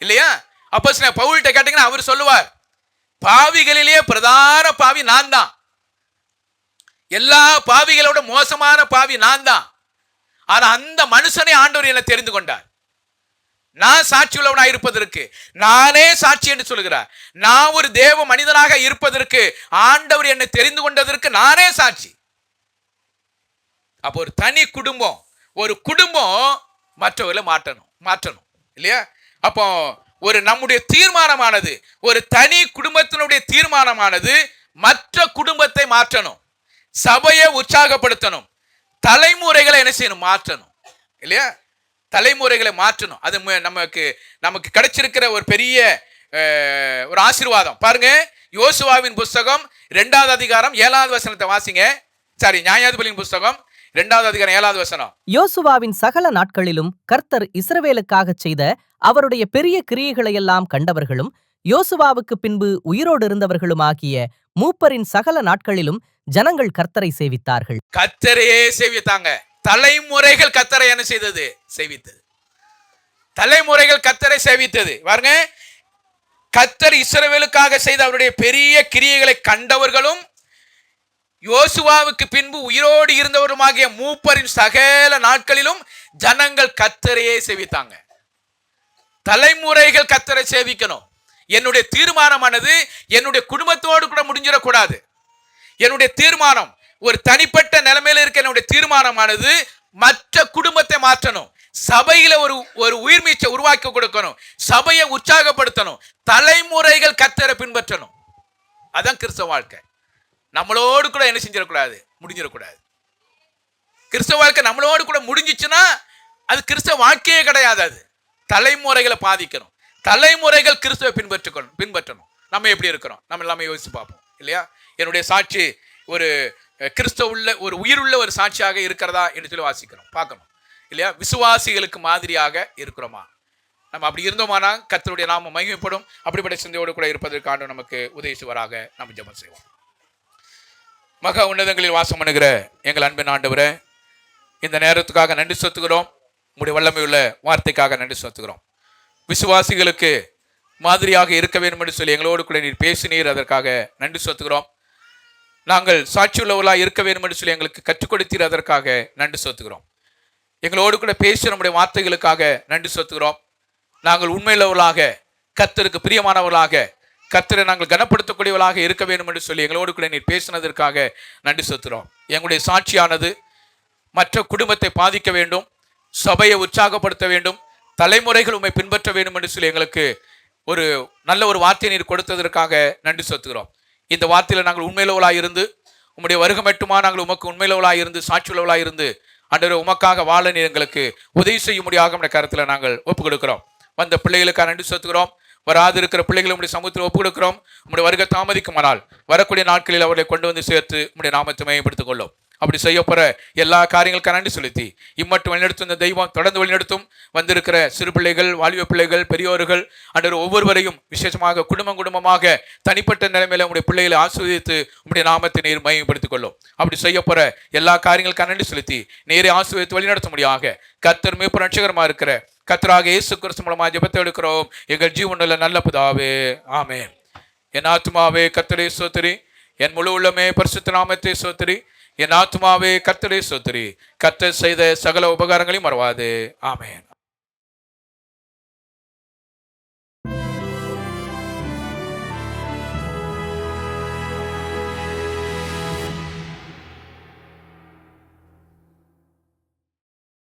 இல்லையா? அப்போஸ்தலன் பவுல்கிட்ட கேட்டீங்கன்னா அவர் சொல்லுவார், பாவிகளிலேயே பிரதான பாவி நான் தான், எல்லா பாவிகளோட மோசமான பாவி நான் தான். ஆனா அந்த மனுஷனை ஆண்டவர் என்னை தெரிந்து கொண்டார். நான் சாட்சி உள்ளவனாக இருப்பதற்கு நானே சாட்சி என்று சொல்கிறார். நான் ஒரு தேவ மனிதனாக இருப்பதற்கு ஆண்டவர் என்னை தெரிந்து கொண்டதற்கு நானே சாட்சி. அப்போ ஒரு தனி குடும்பம், ஒரு குடும்பம் மற்றவர்களை மாற்றணும் இல்லையா? அப்போ ஒரு நம்முடைய தீர்மானமானது, ஒரு தனி குடும்பத்தினுடைய தீர்மானமானது மற்ற குடும்பத்தை மாற்றணும், சபையை உற்சாகப்படுத்தணும், தலைமுறைகளை என்ன செய்யணும்? மாற்றணும் இல்லையா? தலைமுறைகளை மாற்றணும். அது நமக்கு கிடைச்சிருக்கிற ஒரு பெரிய ஒரு ஆசீர்வாதம். பாருங்க, யோசுவாவின் புஸ்தகம் 2வது அதிகாரம் 7வது வசனத்தை வாசிங்க. நியாயாதிபதியின் புஸ்தகம் 2வது அதிகாரம் 7வது வசனம். யோசுவாவின் சகல நாட்களிலும் கர்த்தர் இஸ்ரவேலுக்காகச் செய்த அவருடைய பெரிய கிரியைகளையெல்லாம் கண்டவர்களும் யோசுவாவுக்கு பின்பு உயிரோடு இருந்தவர்களுமாகிய மூப்பரின் சகல நாட்களிலும் ஜனங்கள் கர்த்தரை சேவித்தார்கள். கர்த்தரையே சேவித்தாங்க. தலைமுறைகள் கர்த்தரை என்ன செய்தது? சேவித்தது. தலைமுறைகள் கர்த்தரை சேவித்தது. பாருங்க, கர்த்தர் இஸ்ரவேலுக்காக செய்த அவருடைய பெரிய கிரியைகளை கண்டவர்களும் யோசுவாவுக்கு பின்பு உயிரோடு இருந்தவருமாகிய மூப்பரின் சகல நாட்களிலும் ஜனங்கள் கர்த்தரையே சேவித்தாங்க. தலைமுறைகள் கர்த்தரை சேவிக்கணும். என்னுடைய தீர்மானமானது என்னுடைய குடும்பத்தோடு கூட முடிஞ்சிடக்கூடாது. என்னுடைய தீர்மானம் ஒரு தனிப்பட்ட நிலைமையில இருக்க என்னுடைய தீர்மானமானது மற்ற குடும்பத்தை மாற்றணும். சபையில ஒரு உயிர்மீச்சை உருவாக்கி கொடுக்கணும். சபையை உற்சாகப்படுத்தணும். தலைமுறைகள் கர்த்தரை பின்பற்றணும். அதான் கிறிஸ்தவ வாழ்க்கை. நம்மளோடு கூட என்ன செஞ்சிடக்கூடாது? முடிஞ்சிடக்கூடாது. கிறிஸ்தவ வாழ்க்கை நம்மளோடு கூட முடிஞ்சிச்சுன்னா அது கிறிஸ்தவ வாழ்க்கையே கிடையாது. அது தலைமுறைகளை பாதிக்கணும். தலைமுறைகள் கிறிஸ்தவ பின்பற்றணும். நம்ம எப்படி இருக்கிறோம்? நம்ம எல்லாமே யோசிச்சு பார்ப்போம் இல்லையா? என்னுடைய சாட்சி ஒரு கிறிஸ்தவ உள்ள ஒரு உயிருள்ள ஒரு சாட்சியாக இருக்கிறதா என்று சொல்லி வாசிக்கிறோம், பார்க்கணும் இல்லையா? விசுவாசிகளுக்கு மாதிரியாக இருக்கிறோமா? நம்ம அப்படி இருந்தோமானா கர்த்தருடைய நாமம் மகிமைப்படும். அப்படிப்பட்ட சிந்தையோடு கூட இருப்பதற்கான நமக்கு உதவிசுவராக நம்ம ஜெபம் செய்வோம். மகா உன்னதங்களில் வாசம் பண்ணுகிற எங்கள் அன்பின் ஆண்டவரே, இந்த நேரத்துக்காக நன்றி செலுத்துகிறோம். உங்களுடைய வல்லமை உள்ள வார்த்தைக்காக நன்றி செலுத்துகிறோம். விசுவாசிகளுக்கு மாதிரியாக இருக்க வேண்டும் என்று சொல்லி எங்களோடு கூட நீர் பேசினீர். அதற்காக நன்றி செலுத்துகிறோம். நாங்கள் சாட்சியுள்ளவர்களாக இருக்க வேண்டும் என்று சொல்லி எங்களுக்கு கற்றுக் கொடுத்தீர். அதற்காக நன்றி செலுத்துகிறோம். எங்களோடு கூட பேசி நம்முடைய வார்த்தைகளுக்காக நன்றி செலுத்துகிறோம். நாங்கள் உண்மையுள்ளவர்களாக, கர்த்தருக்கு பிரியமானவர்களாக, கர்த்தரை நாங்கள் கனப்படுத்தக்கூடியவர்களாக இருக்க வேண்டும் என்று சொல்லி எங்களோடு கூட நீர் பேசினதற்காக நன்றி செலுத்துகிறோம். எங்களுடைய சாட்சியானது மற்ற குடும்பத்தை பாதிக்க வேண்டும், சபையை உற்சாகப்படுத்த வேண்டும், தலைமுறைகள் உண்மை பின்பற்ற வேண்டும் என்று சொல்லி எங்களுக்கு ஒரு நல்ல ஒரு வார்த்தையை நீர் கொடுத்ததற்காக நன்றி செலுத்துகிறோம். இந்த வார்த்தையில் நாங்கள் உண்மையுள்ளவர்களாக இருந்து உம்முடைய வருகை மட்டுமா நாங்கள் உமக்கு உண்மையுள்ளவர்களாக இருந்து சாட்சியுள்ளவர்களாக இருந்து ஆண்டவரே உமக்காக வாழ நீர் எங்களுக்கு உதவி செய்ய முடியாத நம்முடைய கருத்தில் நாங்கள் ஒப்புக் கொடுக்கிறோம். வந்த பிள்ளைகளுக்காக நன்றி செலுத்துகிறோம். வராது இருக்கிற பிள்ளைகளை உடைய சமூகத்தில் ஒப்புக் கொடுக்கிறோம். உங்களுடைய வருகை தாமதிக்குமானால் வரக்கூடிய நாட்களில் அவர்களை கொண்டு வந்து சேர்த்து உங்களுடைய நாமத்தை மேம்படுத்திக் கொள்ளும். அப்படி செய்யப்போற எல்லா காரியங்களுக்கும் நன்றி செலுத்தி இம்மட்டும் வழிநடத்தும் இந்த தெய்வம் தொடர்ந்து வழிநடத்தும். வந்திருக்கிற சிறு பிள்ளைகள், வாலிப பிள்ளைகள், பெரியோர்கள் அன்று ஒவ்வொருவரையும் விசேஷமாக குடும்பமாக தனிப்பட்ட நிலைமையில உங்களுடைய பிள்ளைகளை ஆசீர்வதித்து உங்களுடைய நாமத்தை நீர் மையப்படுத்திக் கொள்ளும். அப்படி செய்யப்போற எல்லா காரியங்களுக்கும் நன்றி செலுத்தி நேரே ஆசீர்வதித்து வழிநடத்த முடியாக கர்த்தர் மீட்பு ரட்சகரமா இருக்கிற கர்த்தராக இயேசு கிறிஸ்து மூலமாக ஜெபத்தை எடுக்கிறோம் எங்கள் ஜீவனுள்ள நல்ல பிதாவே, ஆமென். என் ஆத்துமாவே கர்த்தரை ஸ்தோத்திரி, என் முழு உள்ளமே பரிசுத்த நாமத்தை ஸ்தோத்திரி. என் ஆத்துமாவே கர்த்தரை ஸ்தோத்திரி, கர்த்தர் செய்த சகல உபகாரங்களையும் மறவாது. ஆமென்.